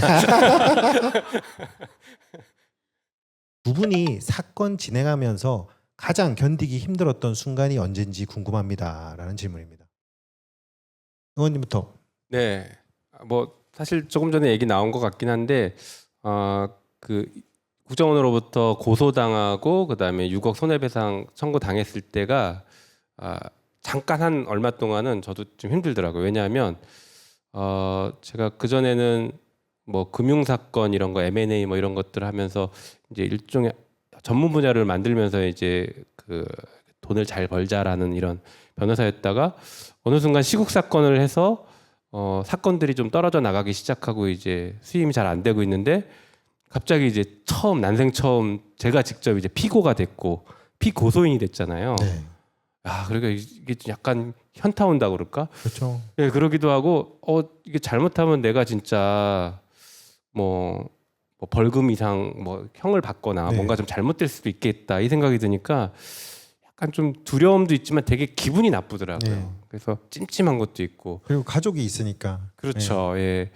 [SPEAKER 1] 두 분이 사건 진행하면서 가장 견디기 힘들었던 순간이 언젠지 궁금합니다라는 질문입니다. 의원님부터.
[SPEAKER 2] 네, 뭐 사실 조금 전에 얘기 나온 것 같긴 한데 그 국정원으로부터 고소당하고 그다음에 6억 손해배상 청구 당했을 때가 잠깐 한 얼마 동안은 저도 좀 힘들더라고요. 왜냐하면 제가 그 전에는 뭐 금융 사건 이런 거 M&A 뭐 이런 것들 하면서 이제 일종의 전문 분야를 만들면서 이제 그 돈을 잘 벌자라는 이런 변호사였다가 어느 순간 시국 사건을 해서 사건들이 좀 떨어져 나가기 시작하고 이제 수임이 잘 안 되고 있는데 갑자기 이제 난생 처음 제가 직접 이제 피고가 됐고 피고소인이 됐잖아요.
[SPEAKER 1] 네.
[SPEAKER 2] 그러니까 이게 좀 약간 현타 온다 그럴까?
[SPEAKER 1] 그렇죠.
[SPEAKER 2] 예, 그러기도 하고 이게 잘못하면 내가 진짜 뭐 벌금 이상 뭐 형을 받거나
[SPEAKER 1] 네.
[SPEAKER 2] 뭔가 좀 잘못될 수도 있겠다 이 생각이 드니까 약간 좀 두려움도 있지만 되게 기분이 나쁘더라고요.
[SPEAKER 1] 네.
[SPEAKER 2] 그래서 찜찜한 것도 있고.
[SPEAKER 1] 그리고 가족이 있으니까.
[SPEAKER 2] 그렇죠. 예.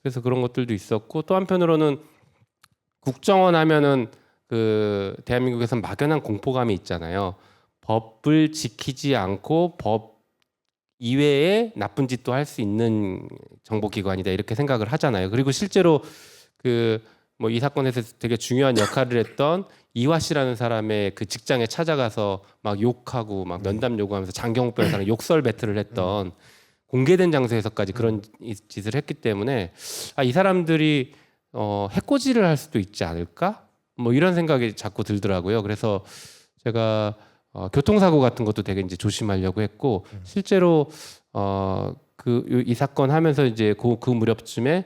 [SPEAKER 2] 그래서 그런 것들도 있었고 또 한편으로는 국정원 하면은 그 대한민국에서 막연한 공포감이 있잖아요. 법을 지키지 않고 법 이외에 나쁜 짓도 할 수 있는 정보기관이다 이렇게 생각을 하잖아요. 그리고 실제로 그 뭐 이 사건에서 되게 중요한 역할을 했던 이화 씨라는 사람의 그 직장에 찾아가서 막 욕하고 막 면담 요구하면서 장경욱 변호사랑 욕설 배틀을 했던 공개된 장소에서까지 그런 짓을 했기 때문에 이 사람들이 해코지를 할 수도 있지 않을까? 뭐 이런 생각이 자꾸 들더라고요. 그래서 제가 교통사고 같은 것도 되게 이제 조심하려고 했고 실제로 이 사건 하면서 이제 그 무렵쯤에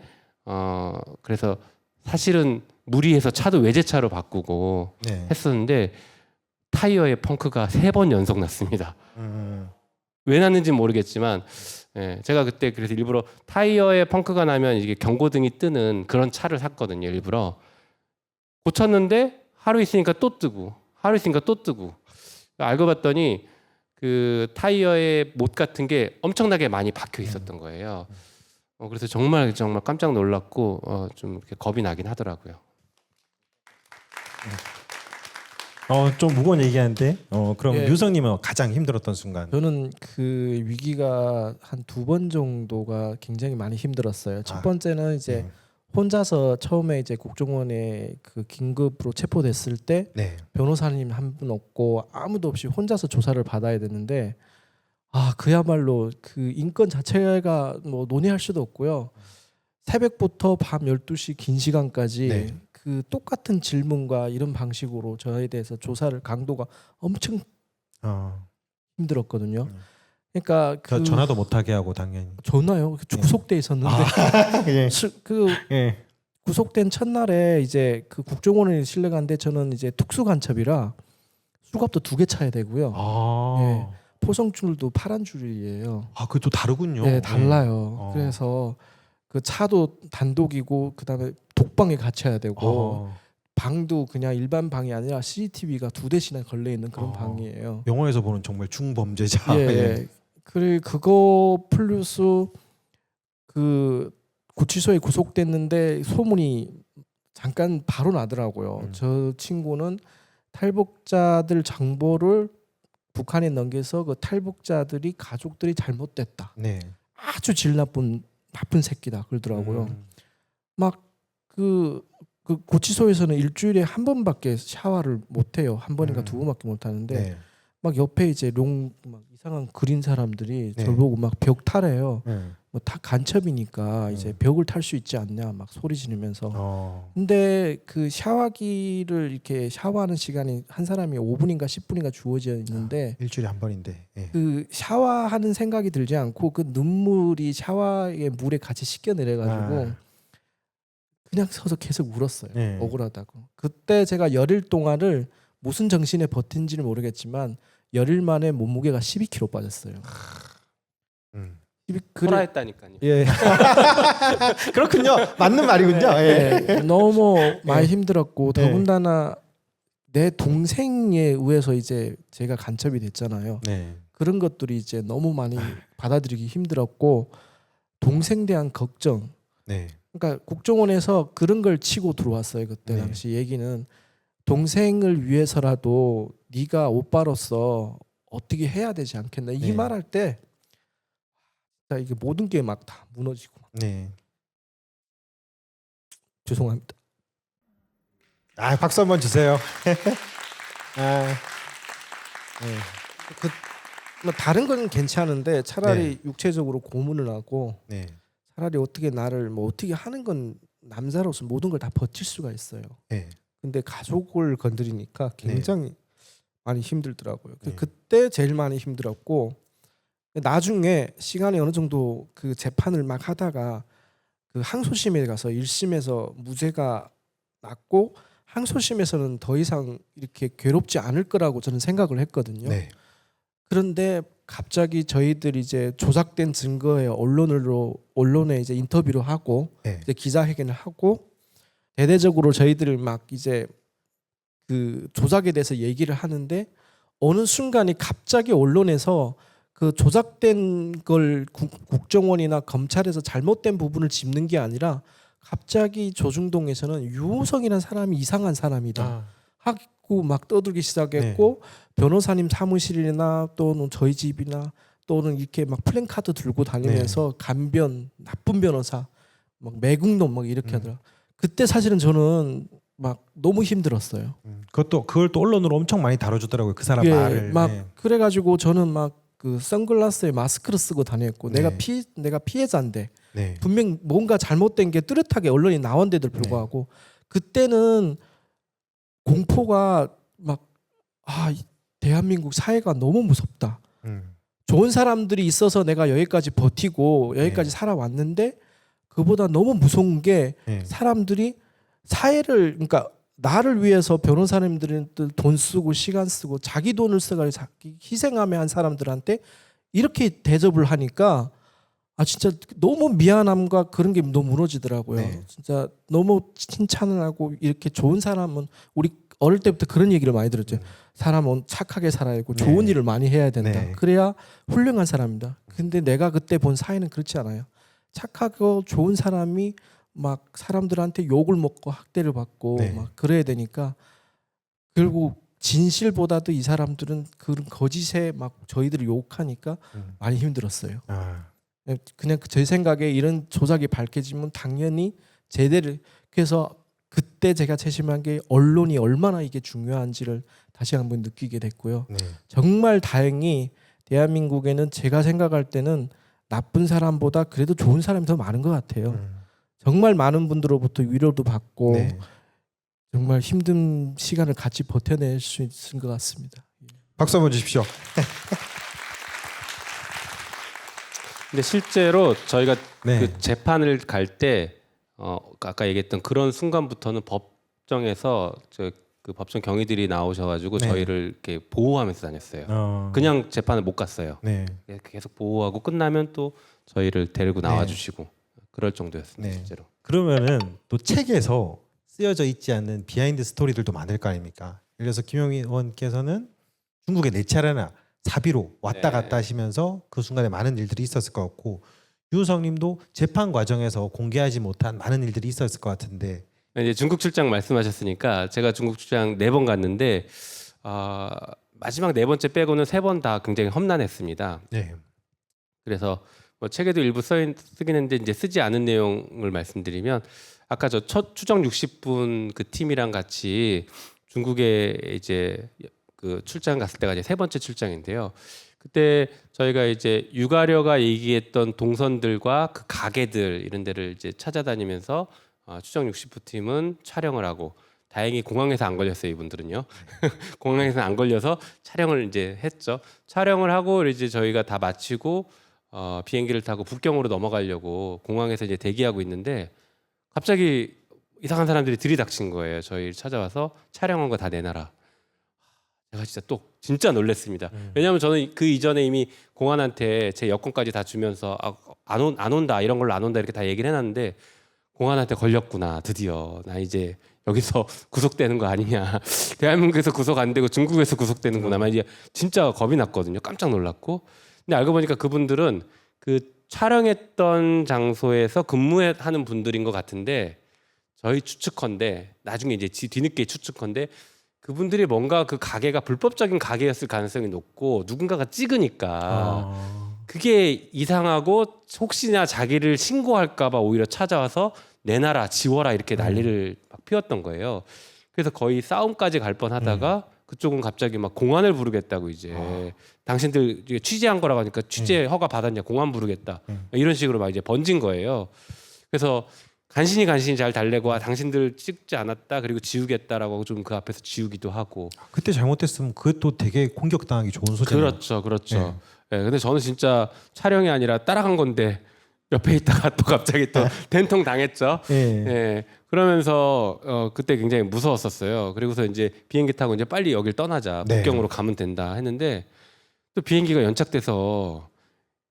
[SPEAKER 2] 그래서 사실은 무리해서 차도 외제차로 바꾸고
[SPEAKER 1] 네.
[SPEAKER 2] 했었는데 타이어에 펑크가 3번 연속 났습니다.
[SPEAKER 1] 음.
[SPEAKER 2] 왜 났는지 모르겠지만 예, 제가 그때 그래서 일부러 타이어에 펑크가 나면 이게 경고등이 뜨는 그런 차를 샀거든요. 일부러 고쳤는데 하루 있으니까 또 뜨고 하루 있으니까 또 뜨고 알고 봤더니 그 타이어에 못 같은 게 엄청나게 많이 박혀 있었던 거예요. 그래서 정말 깜짝 놀랐고 좀 이렇게 겁이 나긴 하더라고요.
[SPEAKER 1] 좀 무거운 얘기하는데 그럼
[SPEAKER 4] 예.
[SPEAKER 1] 유성님은 가장 힘들었던 순간.
[SPEAKER 4] 저는 그 위기가 한 2번 정도가 굉장히 많이 힘들었어요. 첫
[SPEAKER 1] 아.
[SPEAKER 4] 번째는 이제 혼자서 처음에 이제 국정원에 그 긴급으로 체포됐을 때
[SPEAKER 1] 네.
[SPEAKER 4] 변호사님 한 분 없고 아무도 없이 혼자서 조사를 받아야 되는데 그야말로 그 인권 자체가 뭐 논의할 수도 없고요. 새벽부터 밤 12시 긴 시간까지
[SPEAKER 1] 네.
[SPEAKER 4] 그 똑같은 질문과 이런 방식으로 저에 대해서 조사를 강도가 엄청 힘들었거든요. 그러니까 그
[SPEAKER 1] 전화도 못하게 하고 당연히.
[SPEAKER 4] 전화요. 구속돼 있었는데
[SPEAKER 1] 예.
[SPEAKER 4] 그
[SPEAKER 1] 예.
[SPEAKER 4] 구속된 첫날에 이제 그 국정원에 실려갔는데 저는 이제 특수간첩이라 수갑도 2개 차야 되고요. 예. 포성줄도 파란 줄이에요.
[SPEAKER 1] 그것도 다르군요.
[SPEAKER 4] 네, 달라요.
[SPEAKER 1] 어.
[SPEAKER 4] 그래서 그 차도 단독이고 그다음에 독방에 갇혀야 되고 방도 그냥 일반 방이 아니라 CCTV가 2대씩이나 걸려 있는 그런 방이에요.
[SPEAKER 1] 영화에서 보는 정말 중범죄자.
[SPEAKER 4] 예. 그리고 그거 플러스 그 구치소에 구속됐는데 소문이 잠깐 바로 나더라고요. 저 친구는 탈북자들 정보를 북한에 넘겨서 그 탈북자들이 가족들이 잘못됐다.
[SPEAKER 1] 네.
[SPEAKER 4] 아주 질 나쁜 새끼다 그러더라고요. 막 그 구치소에서는 일주일에 한 번밖에 샤워를 못 해요. 한 번인가 2번밖에 못 하는데
[SPEAKER 1] 네.
[SPEAKER 4] 막 옆에 이제 막 이상한 그린 사람들이
[SPEAKER 1] 네.
[SPEAKER 4] 저를 보고 막 벽 타래요.
[SPEAKER 1] 네.
[SPEAKER 4] 뭐 다 간첩이니까 이제 벽을 탈 수 있지 않냐 막 소리 지르면서. 근데 그 샤워기를 이렇게 샤워하는 시간이 한 사람이 5분인가 10분인가 주어져 있는데
[SPEAKER 1] 일주일에 한 번인데. 예.
[SPEAKER 4] 그 샤워하는 생각이 들지 않고 그 눈물이 샤워의 물에 같이 씻겨 내려가지고 그냥 서서 계속 울었어요.
[SPEAKER 1] 네.
[SPEAKER 4] 억울하다고. 그때 제가 열흘 동안을 무슨 정신에 버틴지는 모르겠지만 열흘 만에 몸무게가 12kg 빠졌어요.
[SPEAKER 2] 초라했다니까요.
[SPEAKER 4] 예.
[SPEAKER 1] 그렇군요. 맞는 말이군요. 예.
[SPEAKER 4] 네, 너무 많이 힘들었고
[SPEAKER 1] 네.
[SPEAKER 4] 더군다나 내 동생에 의해서 이제 제가 간첩이 됐잖아요.
[SPEAKER 1] 네.
[SPEAKER 4] 그런 것들이 이제 너무 많이 받아들이기 힘들었고 동생 대한 걱정.
[SPEAKER 1] 네.
[SPEAKER 4] 그러니까 국정원에서 그런 걸 치고 들어왔어요. 그때
[SPEAKER 1] 네.
[SPEAKER 4] 당시 얘기는 동생을 위해서라도 네가 오빠로서 어떻게 해야 되지 않겠나 이
[SPEAKER 1] 네.
[SPEAKER 4] 말할 때 이게 모든 게 막 다 무너지고
[SPEAKER 1] 네.
[SPEAKER 4] 죄송합니다.
[SPEAKER 1] 박수 한번 주세요.
[SPEAKER 4] 뭐 다른 건 괜찮은데 차라리
[SPEAKER 1] 네.
[SPEAKER 4] 육체적으로 고문을 하고
[SPEAKER 1] 네.
[SPEAKER 4] 차라리 어떻게 나를 뭐 어떻게 하는 건 남자로서 모든 걸 다 버틸 수가 있어요.
[SPEAKER 1] 네.
[SPEAKER 4] 근데 가족을 건드리니까 굉장히 많이 힘들더라고요.
[SPEAKER 1] 네.
[SPEAKER 4] 그때 제일 많이 힘들었고 나중에 시간이 어느 정도 그 재판을 막 하다가 그 항소심에 가서 1심에서 무죄가 났고 항소심에서는 더 이상 이렇게 괴롭지 않을 거라고 저는 생각을 했거든요.
[SPEAKER 1] 네.
[SPEAKER 4] 그런데 갑자기 저희들이 이제 조작된 증거에 언론에 이제 인터뷰를 하고
[SPEAKER 1] 네.
[SPEAKER 4] 이제 기자회견을 하고 대대적으로 저희들을 막 이제 그 조작에 대해서 얘기를 하는데 어느 순간에 갑자기 언론에서 그 조작된 걸 국정원이나 검찰에서 잘못된 부분을 짚는 게 아니라 갑자기 조중동에서는 유호성이라는 사람이 이상한 사람이다 하고 막 떠들기 시작했고 변호사님 사무실이나 또는 저희 집이나 또는 이렇게 막 플랜카드 들고 다니면서 간변 나쁜 변호사 막 매국노 막 이렇게 하더라. 그때 사실은 저는 막 너무 힘들었어요.
[SPEAKER 1] 그걸 또 언론으로 엄청 많이 다뤄주더라고요. 그 사람
[SPEAKER 4] 예,
[SPEAKER 1] 말을.
[SPEAKER 4] 막
[SPEAKER 1] 네.
[SPEAKER 4] 그래가지고 저는 막 그 선글라스에 마스크를 쓰고 다녔고
[SPEAKER 1] 네.
[SPEAKER 4] 내가 피해자인데
[SPEAKER 1] 네.
[SPEAKER 4] 분명 뭔가 잘못된 게 뚜렷하게 언론이 나온데도 불구하고 그때는 공포가 막 대한민국 사회가 너무 무섭다. 좋은 사람들이 있어서 내가 여기까지 버티고 여기까지 살아왔는데 그보다 너무 무서운 게
[SPEAKER 1] 네.
[SPEAKER 4] 사람들이 사회를 그러니까 나를 위해서 변호사님들은 돈 쓰고 시간 쓰고 자기 돈을 써가지고 자기 희생하며 한 사람들한테 이렇게 대접을 하니까 아 진짜 너무 미안함과 그런 게 너무 무너지더라고요.
[SPEAKER 1] 네.
[SPEAKER 4] 진짜 너무 칭찬을 하고 이렇게 좋은 사람은 우리 어릴 때부터 그런 얘기를 많이 들었죠. 사람은 착하게 살아야 하고 좋은
[SPEAKER 1] 네.
[SPEAKER 4] 일을 많이 해야 된다.
[SPEAKER 1] 네.
[SPEAKER 4] 그래야 훌륭한 사람입니다. 근데 내가 그때 본 사회는 그렇지 않아요. 착하고 좋은 사람이 막 사람들한테 욕을 먹고 학대를 받고
[SPEAKER 1] 네.
[SPEAKER 4] 막 그래야 되니까 결국 진실보다도 이 사람들은 그런 거짓에 막 저희들을 욕하니까 많이 힘들었어요.
[SPEAKER 1] 아,
[SPEAKER 4] 그냥 제 생각에 이런 조작이 밝혀지면 당연히 제대로 그래서 그때 제가 재심한 게 언론이 얼마나 이게 중요한지를 다시 한번 느끼게 됐고요.
[SPEAKER 1] 네.
[SPEAKER 4] 정말 다행히 대한민국에는 제가 생각할 때는 나쁜 사람보다 그래도 좋은 사람이 더 많은 것 같아요. 정말 많은 분들로부터 위로도 받고
[SPEAKER 1] 네.
[SPEAKER 4] 정말 힘든 시간을 같이 버텨낼 수 있을 것 같습니다.
[SPEAKER 1] 박수 한번 주십시오.
[SPEAKER 2] 근데 실제로 저희가
[SPEAKER 1] 네.
[SPEAKER 2] 그 재판을 갈 때 아까 얘기했던 그런 순간부터는 법정에서 그 법정 경위들이 나오셔가지고
[SPEAKER 1] 네.
[SPEAKER 2] 저희를 이렇게 보호하면서 다녔어요. 그냥 재판을 못 갔어요.
[SPEAKER 1] 네.
[SPEAKER 2] 계속 보호하고 끝나면 또 저희를 데리고 나와주시고 그럴 정도였습니다.
[SPEAKER 1] 네.
[SPEAKER 2] 실제로.
[SPEAKER 1] 그러면은 또 책에서 쓰여져 있지 않는 비하인드 스토리들도 많을 거 아닙니까? 예를 들어서 김용희 의원께서는 중국에 4차례나 사비로 왔다
[SPEAKER 2] 네.
[SPEAKER 1] 갔다 하시면서 그 순간에 많은 일들이 있었을 것 같고 유성님도 재판 과정에서 공개하지 못한 많은 일들이 있었을 것 같은데
[SPEAKER 2] 이제 중국 출장 말씀하셨으니까 제가 중국 출장 4번 갔는데 마지막 4번째 빼고는 3번 다 굉장히 험난했습니다.
[SPEAKER 1] 네.
[SPEAKER 2] 그래서 뭐 책에도 일부 쓰긴 했는데 이제 쓰지 않은 내용을 말씀드리면 아까 저 첫 추정 60분 그 팀이랑 같이 중국에 이제 그 출장 갔을 때가 이제 3번째 출장인데요. 그때 저희가 이제 유가려가 얘기했던 동선들과 그 가게들 이런 데를 이제 찾아다니면서 추정 60부 팀은 촬영을 하고 다행히 공항에서 안 걸렸어요 이분들은요. 공항에서 안 걸려서 촬영을 이제 했죠. 촬영을 하고 이제 저희가 다 마치고 비행기를 타고 북경으로 넘어가려고 공항에서 이제 대기하고 있는데 갑자기 이상한 사람들이 들이닥친 거예요. 저희를 찾아와서 촬영한 거 다 내놔라. 제가 진짜 놀랐습니다. 왜냐하면 저는 그 이전에 이미 공안한테 제 여권까지 다 주면서 안 온다 이런 걸로 안 온다 이렇게 다 얘기를 해놨는데 공안한테 걸렸구나 드디어 나 이제 여기서 구속되는 거 아니냐. 대한민국에서 구속 안 되고 중국에서 구속되는구나. 막 이제 진짜 겁이 났거든요. 깜짝 놀랐고. 근데 알고 보니까 그분들은 그 촬영했던 장소에서 근무하는 분들인 것 같은데 저희 추측컨대 나중에 이제 뒤늦게 추측컨대 그분들이 뭔가 그 가게가 불법적인 가게였을 가능성이 높고 누군가가 찍으니까 그게 이상하고 혹시나 자기를 신고할까봐 오히려 찾아와서 내놔라 지워라 이렇게 난리를 막 피웠던 거예요. 그래서 거의 싸움까지 갈 뻔하다가 그쪽은 갑자기 막 공안을 부르겠다고 이제 당신들 취재한 거라고 하니까 취재 허가 받았냐 공안 부르겠다 이런 식으로 막 이제 번진 거예요. 그래서 간신히 잘 달래고 당신들 찍지 않았다 그리고 지우겠다라고 좀 그 앞에서 지우기도 하고.
[SPEAKER 1] 그때 잘못했으면 그것도 되게 공격당하기 좋은 소재네요.
[SPEAKER 2] 그렇죠. 네, 근데 저는 진짜 촬영이 아니라 따라간 건데 옆에 있다가 또 갑자기 또 된통 당했죠. 네, 그러면서 그때 굉장히 무서웠었어요. 그리고서 이제 비행기 타고 이제 빨리 여길 떠나자
[SPEAKER 1] 네.
[SPEAKER 2] 북경으로 가면 된다 했는데 또 비행기가 연착돼서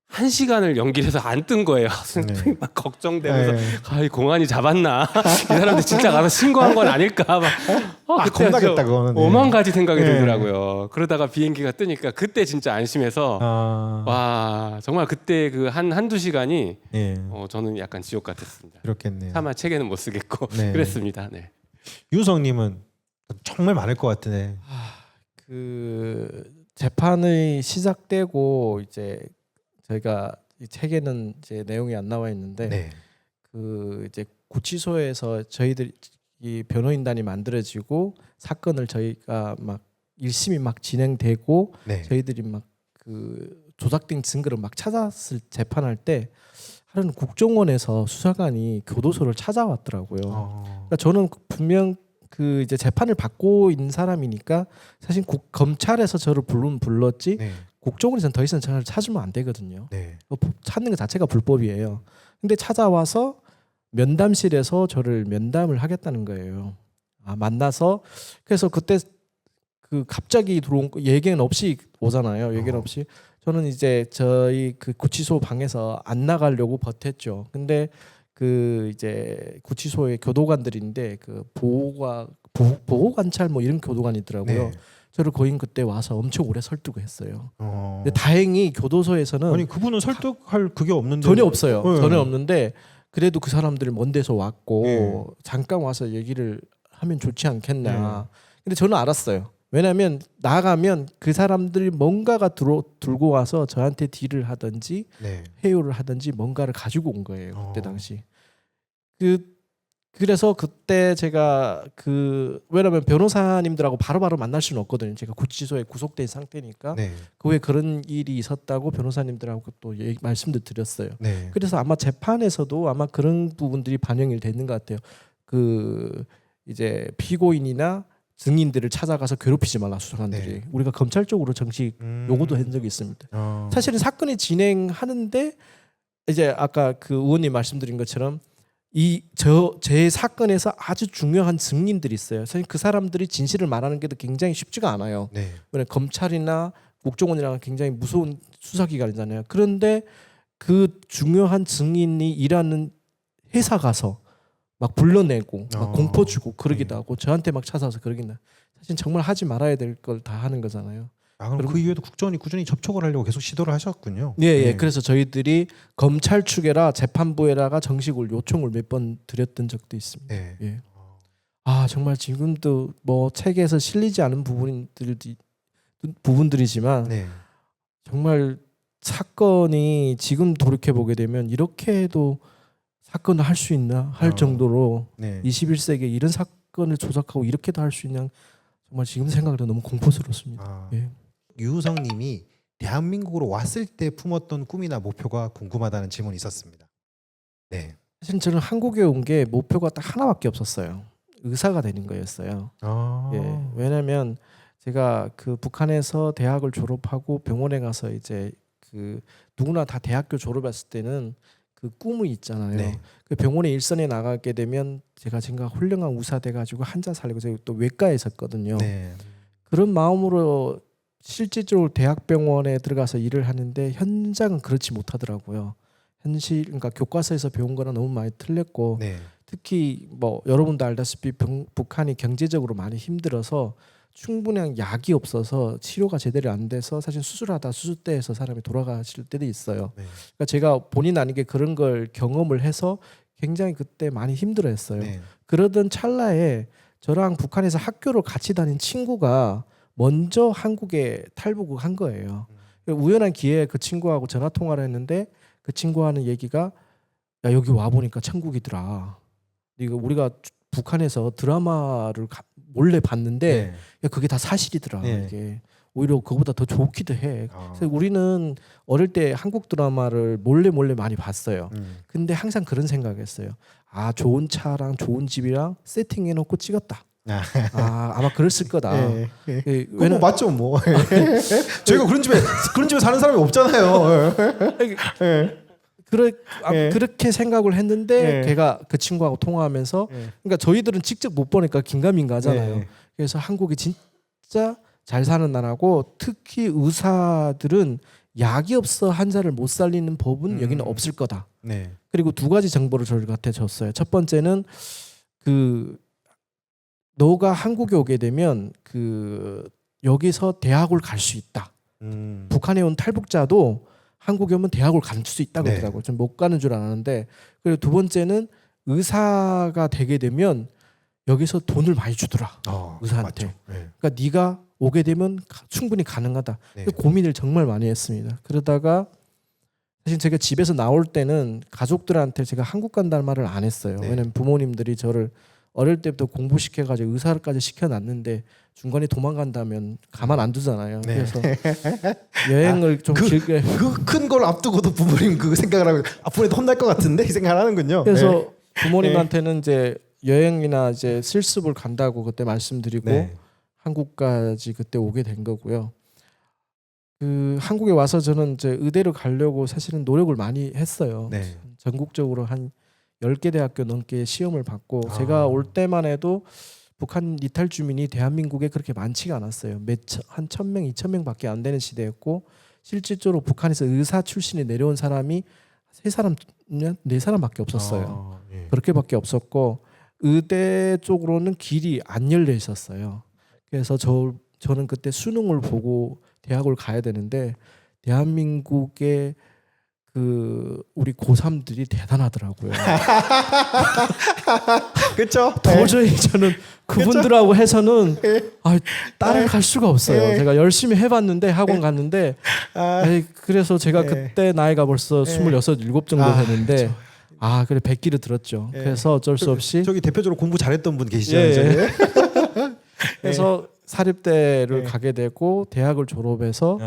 [SPEAKER 2] 1시간을 연기해서 안 뜬 거예요.
[SPEAKER 1] 네.
[SPEAKER 2] 막 걱정되면서
[SPEAKER 1] 네.
[SPEAKER 2] 이 공안이 잡았나? 이 사람들 진짜 가서 신고한 건 아닐까? 막 그때
[SPEAKER 1] 겁나겠다 그거는.
[SPEAKER 2] 오만 가지 생각이
[SPEAKER 1] 네.
[SPEAKER 2] 들더라고요. 그러다가 비행기가 뜨니까 그때 진짜 안심해서 와 정말 그때 그 한두 시간이
[SPEAKER 1] 예.
[SPEAKER 2] 저는 약간 지옥 같았습니다.
[SPEAKER 1] 그렇겠네요.
[SPEAKER 2] 차마 책에는 못 쓰겠고
[SPEAKER 1] 네.
[SPEAKER 2] 그랬습니다. 네.
[SPEAKER 1] 유성님은 정말 많을 것 같은데.
[SPEAKER 4] 그 재판이 시작되고 이제 저희가 이 책에는 이제 내용이 안 나와 있는데
[SPEAKER 1] 네.
[SPEAKER 4] 그 이제 구치소에서 저희들 이 변호인단이 만들어지고 사건을 저희가 막 열심히 막 진행되고
[SPEAKER 1] 네.
[SPEAKER 4] 저희들이 막 그 조작된 증거를 막 찾았을 재판할 때 하루는 국정원에서 수사관이 교도소를 찾아왔더라고요. 그러니까 저는 분명 그 이제 재판을 받고 있는 사람이니까 사실 검찰에서 저를 불렀지
[SPEAKER 1] 네.
[SPEAKER 4] 국정원에서는 더 이상 저를 찾으면 안 되거든요.
[SPEAKER 1] 네.
[SPEAKER 4] 찾는 것 자체가 불법이에요. 근데 찾아와서 면담실에서 저를 면담을 하겠다는 거예요. 만나서 그래서 그때 그 갑자기 들어온 예견 없이 오잖아요. 예견 없이 저는 이제 저희 그 구치소 방에서 안 나가려고 버텼죠. 근데 그 이제 구치소의 교도관들인데 그 보호 관찰 뭐 이런 교도관이 있더라고요.
[SPEAKER 1] 네.
[SPEAKER 4] 저를 거인 그때 와서 엄청 오래 설득을 했어요.
[SPEAKER 1] 어.
[SPEAKER 4] 근데 다행히 교도소에서는
[SPEAKER 1] 아니 그분은 설득할 그게 없는데
[SPEAKER 4] 전혀 없어요.
[SPEAKER 1] 네.
[SPEAKER 4] 전혀 없는데 그래도 그 사람들이 먼 데서 왔고
[SPEAKER 1] 네.
[SPEAKER 4] 잠깐 와서 얘기를 하면 좋지 않겠나.
[SPEAKER 1] 네.
[SPEAKER 4] 근데 저는 알았어요. 왜냐하면 나가면 그 사람들이 뭔가가 들고 와서 저한테 딜을 하든지
[SPEAKER 1] 네.
[SPEAKER 4] 회유를 하든지 뭔가를 가지고 온 거예요. 그때
[SPEAKER 1] 어.
[SPEAKER 4] 당시. 그래서 그때 제가 왜냐면 변호사님들하고 바로바로 만날 수는 없거든요. 제가 구치소에 구속된 상태니까
[SPEAKER 1] 네.
[SPEAKER 4] 그 후에 그런 일이 있었다고 변호사님들하고 또 말씀도 드렸어요.
[SPEAKER 1] 네.
[SPEAKER 4] 그래서 아마 재판에서도 아마 그런 부분들이 반영이 되는 것 같아요. 이제 피고인이나 증인들을 찾아가서 괴롭히지 말라 수사관들이.
[SPEAKER 1] 네.
[SPEAKER 4] 우리가 검찰 쪽으로 정식 요구도 한 적이 있습니다. 사실은 사건이 진행하는데 이제 아까 그 의원님 말씀드린 것처럼 제 사건에서 아주 중요한 증인들이 있어요. 사실 그 사람들이 진실을 말하는 게 굉장히 쉽지가 않아요.
[SPEAKER 1] 네.
[SPEAKER 4] 왜냐면 검찰이나 국정원이랑 굉장히 무서운 수사기관이잖아요. 그런데 그 중요한 증인이 일하는 회사 가서 막 불러내고 막 공포 주고 그러기도 하고 저한테 막 찾아서 그러긴 해. 사실 정말 하지 말아야 될 걸 다 하는 거잖아요.
[SPEAKER 1] 그럼 그 이후에도 국정원이 꾸준히 접촉을 하려고 계속 시도를 하셨군요.
[SPEAKER 4] 예.
[SPEAKER 1] 네.
[SPEAKER 4] 그래서 저희들이 검찰 측에라 재판부에라가 정식으로 요청을 몇 번 드렸던 적도 있습니다.
[SPEAKER 1] 네.
[SPEAKER 4] 예. 정말 지금도 뭐 책에서 실리지 않은 부분들이지만
[SPEAKER 1] 네.
[SPEAKER 4] 정말 사건이 지금 돌이켜 보게 되면 이렇게도 사건을 할 수 있나 할 정도로
[SPEAKER 1] 네.
[SPEAKER 4] 21세기에 이런 사건을 조작하고 이렇게도 할 수 있냐 정말 지금 생각해도 너무 공포스럽습니다. 예.
[SPEAKER 1] 유우성님이 대한민국으로 왔을 때 품었던 꿈이나 목표가 궁금하다는 질문이 있었습니다. 네.
[SPEAKER 4] 사실 저는 한국에 온 게 목표가 딱 하나밖에 없었어요. 의사가 되는 거였어요. 예. 왜냐하면 제가 그 북한에서 대학을 졸업하고 병원에 가서 이제 그 누구나 다 대학교 졸업했을 때는 그 꿈이 있잖아요.
[SPEAKER 1] 네.
[SPEAKER 4] 그 병원에 일선에 나가게 되면 제가 훌륭한 의사 돼가지고 환자 살리고 제가 또 외과에 있었거든요.
[SPEAKER 1] 네.
[SPEAKER 4] 그런 마음으로 실질적으로 대학병원에 들어가서 일을 하는데 현장은 그렇지 못하더라고요. 그러니까 교과서에서 배운 거랑 너무 많이 틀렸고
[SPEAKER 1] 네.
[SPEAKER 4] 특히 뭐 여러분도 알다시피 북한이 경제적으로 많이 힘들어서 충분한 약이 없어서 치료가 제대로 안 돼서 사실 수술하다 수술대에서 사람이 돌아가실 때도 있어요.
[SPEAKER 1] 네.
[SPEAKER 4] 그러니까 제가 본의 아니게 그런 걸 경험을 해서 굉장히 그때 많이 힘들어했어요.
[SPEAKER 1] 네.
[SPEAKER 4] 그러던 찰나에 저랑 북한에서 학교를 같이 다닌 친구가 먼저 한국에 탈북을 한 거예요. 우연한 기회에 그 친구하고 전화 통화를 했는데 그 친구가 하는 얘기가 야 여기 와 보니까 천국이더라. 이거 우리가 북한에서 드라마를 몰래 봤는데
[SPEAKER 1] 네.
[SPEAKER 4] 야, 그게 다 사실이더라.
[SPEAKER 1] 네.
[SPEAKER 4] 이게 오히려 그거보다 더 좋기도 해. 그래서 우리는 어릴 때 한국 드라마를 몰래 많이 봤어요. 근데 항상 그런 생각했어요. 좋은 차랑 좋은 집이랑 세팅해놓고 찍었다. 아마 그랬을 거다.
[SPEAKER 1] 네.
[SPEAKER 4] 예,
[SPEAKER 1] 그거 뭐 맞죠 뭐. 저희가 그런 집에 사는 사람이 없잖아요.
[SPEAKER 4] 그렇게 생각을 했는데
[SPEAKER 1] 네.
[SPEAKER 4] 걔가 그 친구하고 통화하면서 그러니까 저희들은 직접 못 보니까 긴가민가하잖아요.
[SPEAKER 1] 네.
[SPEAKER 4] 그래서 한국이 진짜 잘 사는 나라고 특히 의사들은 약이 없어 환자를 못 살리는 법은 여기는 없을 거다.
[SPEAKER 1] 네.
[SPEAKER 4] 그리고 두 가지 정보를 저희한테 줬어요. 첫 번째는 너가 한국에 오게 되면 여기서 대학을 갈 수 있다. 북한에 온 탈북자도 한국에 오면 대학을 갈 수 있다고
[SPEAKER 1] 네.
[SPEAKER 4] 하더라고요. 좀 못 가는 줄 알았는데 그리고 두 번째는 의사가 되게 되면 여기서 돈을 많이 주더라. 의사한테.
[SPEAKER 1] 맞죠. 네.
[SPEAKER 4] 그러니까 네가 오게 되면 충분히 가능하다.
[SPEAKER 1] 네.
[SPEAKER 4] 고민을 정말 많이 했습니다. 그러다가 사실 제가 집에서 나올 때는 가족들한테 제가 한국 간다는 말을 안 했어요.
[SPEAKER 1] 네.
[SPEAKER 4] 왜냐면 부모님들이 저를 어릴 때부터 공부시켜가지고 의사까지 시켜놨는데 중간에 도망간다면 가만 안 두잖아요.
[SPEAKER 1] 네.
[SPEAKER 4] 그래서 여행을 좀 길게
[SPEAKER 1] 그 큰 걸 앞두고도 부모님 그 생각을 하고 앞으로도 혼날 것 같은데 이 생각을 하는군요.
[SPEAKER 4] 그래서 부모님한테는 이제 여행이나 이제 실습을 간다고 그때 말씀드리고
[SPEAKER 1] 네.
[SPEAKER 4] 한국까지 그때 오게 된 거고요. 한국에 와서 저는 이제 의대를 가려고 사실은 노력을 많이 했어요.
[SPEAKER 1] 네.
[SPEAKER 4] 전국적으로 한 10개 대학교 넘게 시험을 받고
[SPEAKER 1] 아.
[SPEAKER 4] 제가 올 때만 해도 북한 이탈 주민이 대한민국에 그렇게 많지가 않았어요. 한 1,000명, 2,000명밖에 안 되는 시대였고 실질적으로 북한에서 의사 출신이 내려온 사람이 3사람, 4사람밖에 없었어요.
[SPEAKER 1] 예.
[SPEAKER 4] 그렇게밖에 없었고 의대 쪽으로는 길이 안 열려 있었어요. 그래서 저는 그때 수능을 보고 대학을 가야 되는데 대한민국의 그 우리 고3들이 대단하더라고요.
[SPEAKER 1] 그렇죠.
[SPEAKER 4] 도저히 저는 그분들하고 해서는 따라갈 수가 없어요. 제가 열심히 해봤는데 학원 갔는데 그래서 제가 그때 나이가 벌써 26, 7 정도 되는데 그래 100기를 들었죠. 그래서 어쩔 수 없이
[SPEAKER 1] 저기 대표적으로 공부 잘했던 분 계시죠?
[SPEAKER 4] 예. 그래서 사립대를 가게 되고 대학을 졸업해서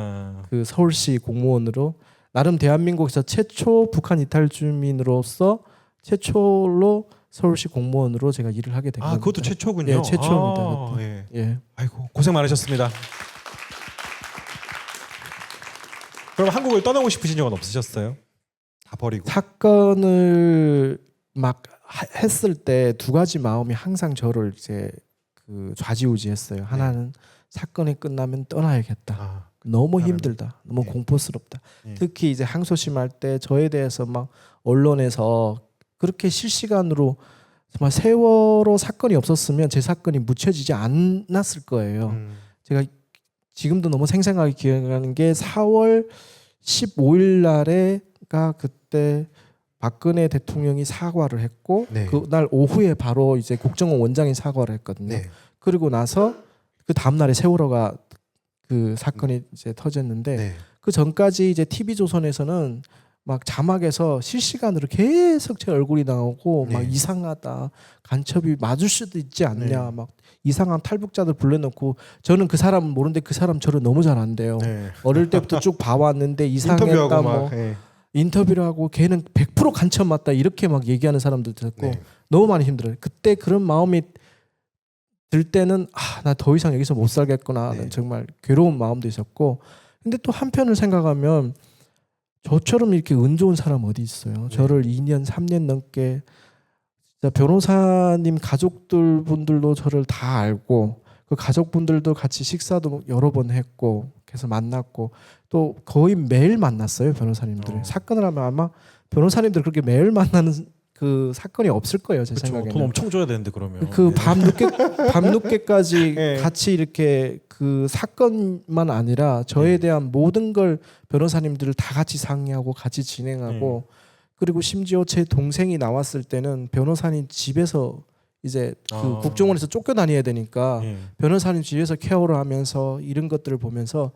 [SPEAKER 4] 그 서울시 공무원으로 나름 대한민국에서 최초 북한 이탈 주민으로서 최초로 서울시 공무원으로 제가 일을 하게 된 겁니다.
[SPEAKER 1] 그것도 최초군요.
[SPEAKER 4] 예, 최초입니다.
[SPEAKER 1] 예.
[SPEAKER 4] 예.
[SPEAKER 1] 아이고 고생 많으셨습니다. 그럼 한국을 떠나고 싶으신 적은 없으셨어요? 다 버리고.
[SPEAKER 4] 사건을 막 했을 때 두 가지 마음이 항상 저를 이제 그 좌지우지했어요. 하나는 사건이 끝나면 떠나야겠다. 너무 힘들다. 너무 공포스럽다. 특히 이제 항소심할 때 저에 대해서 막 언론에서 그렇게 실시간으로 정말 세월호 사건이 없었으면 제 사건이 묻혀지지 않았을 거예요. 제가 지금도 너무 생생하게 기억하는 게 4월 15일 날에가 그때 박근혜 대통령이 사과를 했고 그날 오후에 바로 이제 국정원 원장이 사과를 했거든요. 그리고 나서 그 다음 날에 세월호가 그 사건이 이제 터졌는데 그 전까지 이제 TV조선에서는 막 자막에서 실시간으로 계속 제 얼굴이 나오고 막 이상하다, 간첩이 맞을 수도 있지 않냐, 막 이상한 탈북자들 불러놓고 저는 그 사람 모르는데 그 사람 저를 너무 잘 안대요. 어릴 때부터 쭉 봐왔는데 이상했다 뭐 인터뷰를 하고 걔는 100% 간첩 맞다 이렇게 막 얘기하는 사람들 듣고 너무 많이 힘들어요. 그때 그런 마음이 들 때는 나 더 이상 여기서 못 살겠구나 하는 정말 괴로운 마음도 있었고 근데 또 한편을 생각하면 저처럼 이렇게 운 좋은 사람 어디 있어요. 저를 2년 3년 넘게 진짜 변호사님 가족들 분들도 저를 다 알고 그 가족분들도 같이 식사도 여러 번 했고 계속 만났고 또 거의 매일 만났어요. 변호사님들을. 사건을 하면 아마 변호사님들 그렇게 매일 만나는 그 사건이 없을 거예요. 제 생각에는.
[SPEAKER 1] 돈 엄청 줘야 되는데 그러면.
[SPEAKER 4] 그 밤늦게까지 같이 이렇게 그 사건만 아니라 저에 대한 모든 걸 변호사님들을 다 같이 상의하고 같이 진행하고 그리고 심지어 제 동생이 나왔을 때는 변호사님 집에서 이제 그 국정원에서 쫓겨다녀야 되니까 변호사님 집에서 케어를 하면서 이런 것들을 보면서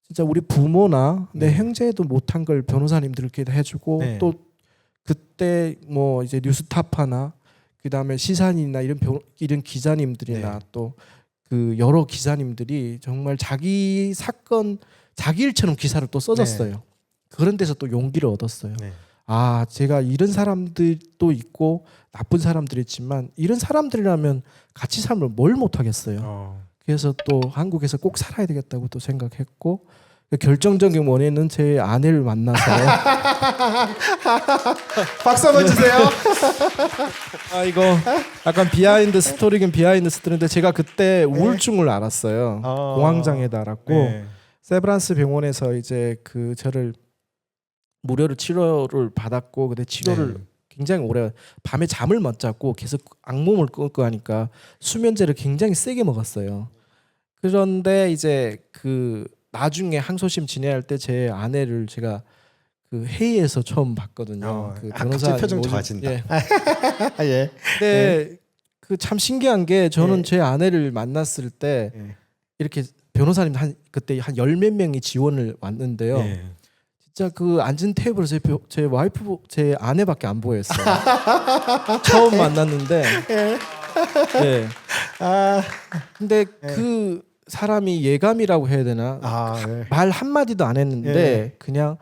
[SPEAKER 4] 진짜 우리 부모나 내 형제도 못한 걸 변호사님들 이렇게 해주고 또 그때 뭐 이제 뉴스타파나 그다음에 시사인이나 이런 기자님들이나 또 그 여러 기자님들이 정말 자기 사건 자기 일처럼 기사를 또 써줬어요. 그런 데서 또 용기를 얻었어요. 제가 이런 사람들도 있고 나쁜 사람들이 있지만 이런 사람들이라면 같이 살면 뭘 못하겠어요. 그래서 또 한국에서 꼭 살아야 되겠다고 또 생각했고 결정적인 원인은 제 아내를 만나서
[SPEAKER 1] 박수 한번 주세요.
[SPEAKER 4] 이거 약간 비하인드 스토리긴 비하인드 스토리인데 제가 그때 우울증을 알았어요. 공황장애도 알았고 세브란스 병원에서 이제 그 저를 무료로 치료를 받았고 근데 치료를 굉장히 오래 밤에 잠을 못 잤고 계속 악몽을 꾸고 하니까 수면제를 굉장히 세게 먹었어요. 그런데 이제 그 나중에 항소심 진행할 때 제 아내를 제가 그 회의에서 처음 봤거든요. 그 변호사
[SPEAKER 1] 표정 좋아진다.
[SPEAKER 4] 근데 그 참 신기한 게 저는 제 아내를 만났을 때 이렇게 변호사님 그때 한 10몇 명이 지원을 왔는데요. 진짜 그 앉은 테이블에서 제 와이프 제 아내밖에 안 보였어요. 처음 만났는데. 근데 그 사람이 예감이라고 해야 되나? 말 한마디도 안 했는데 그냥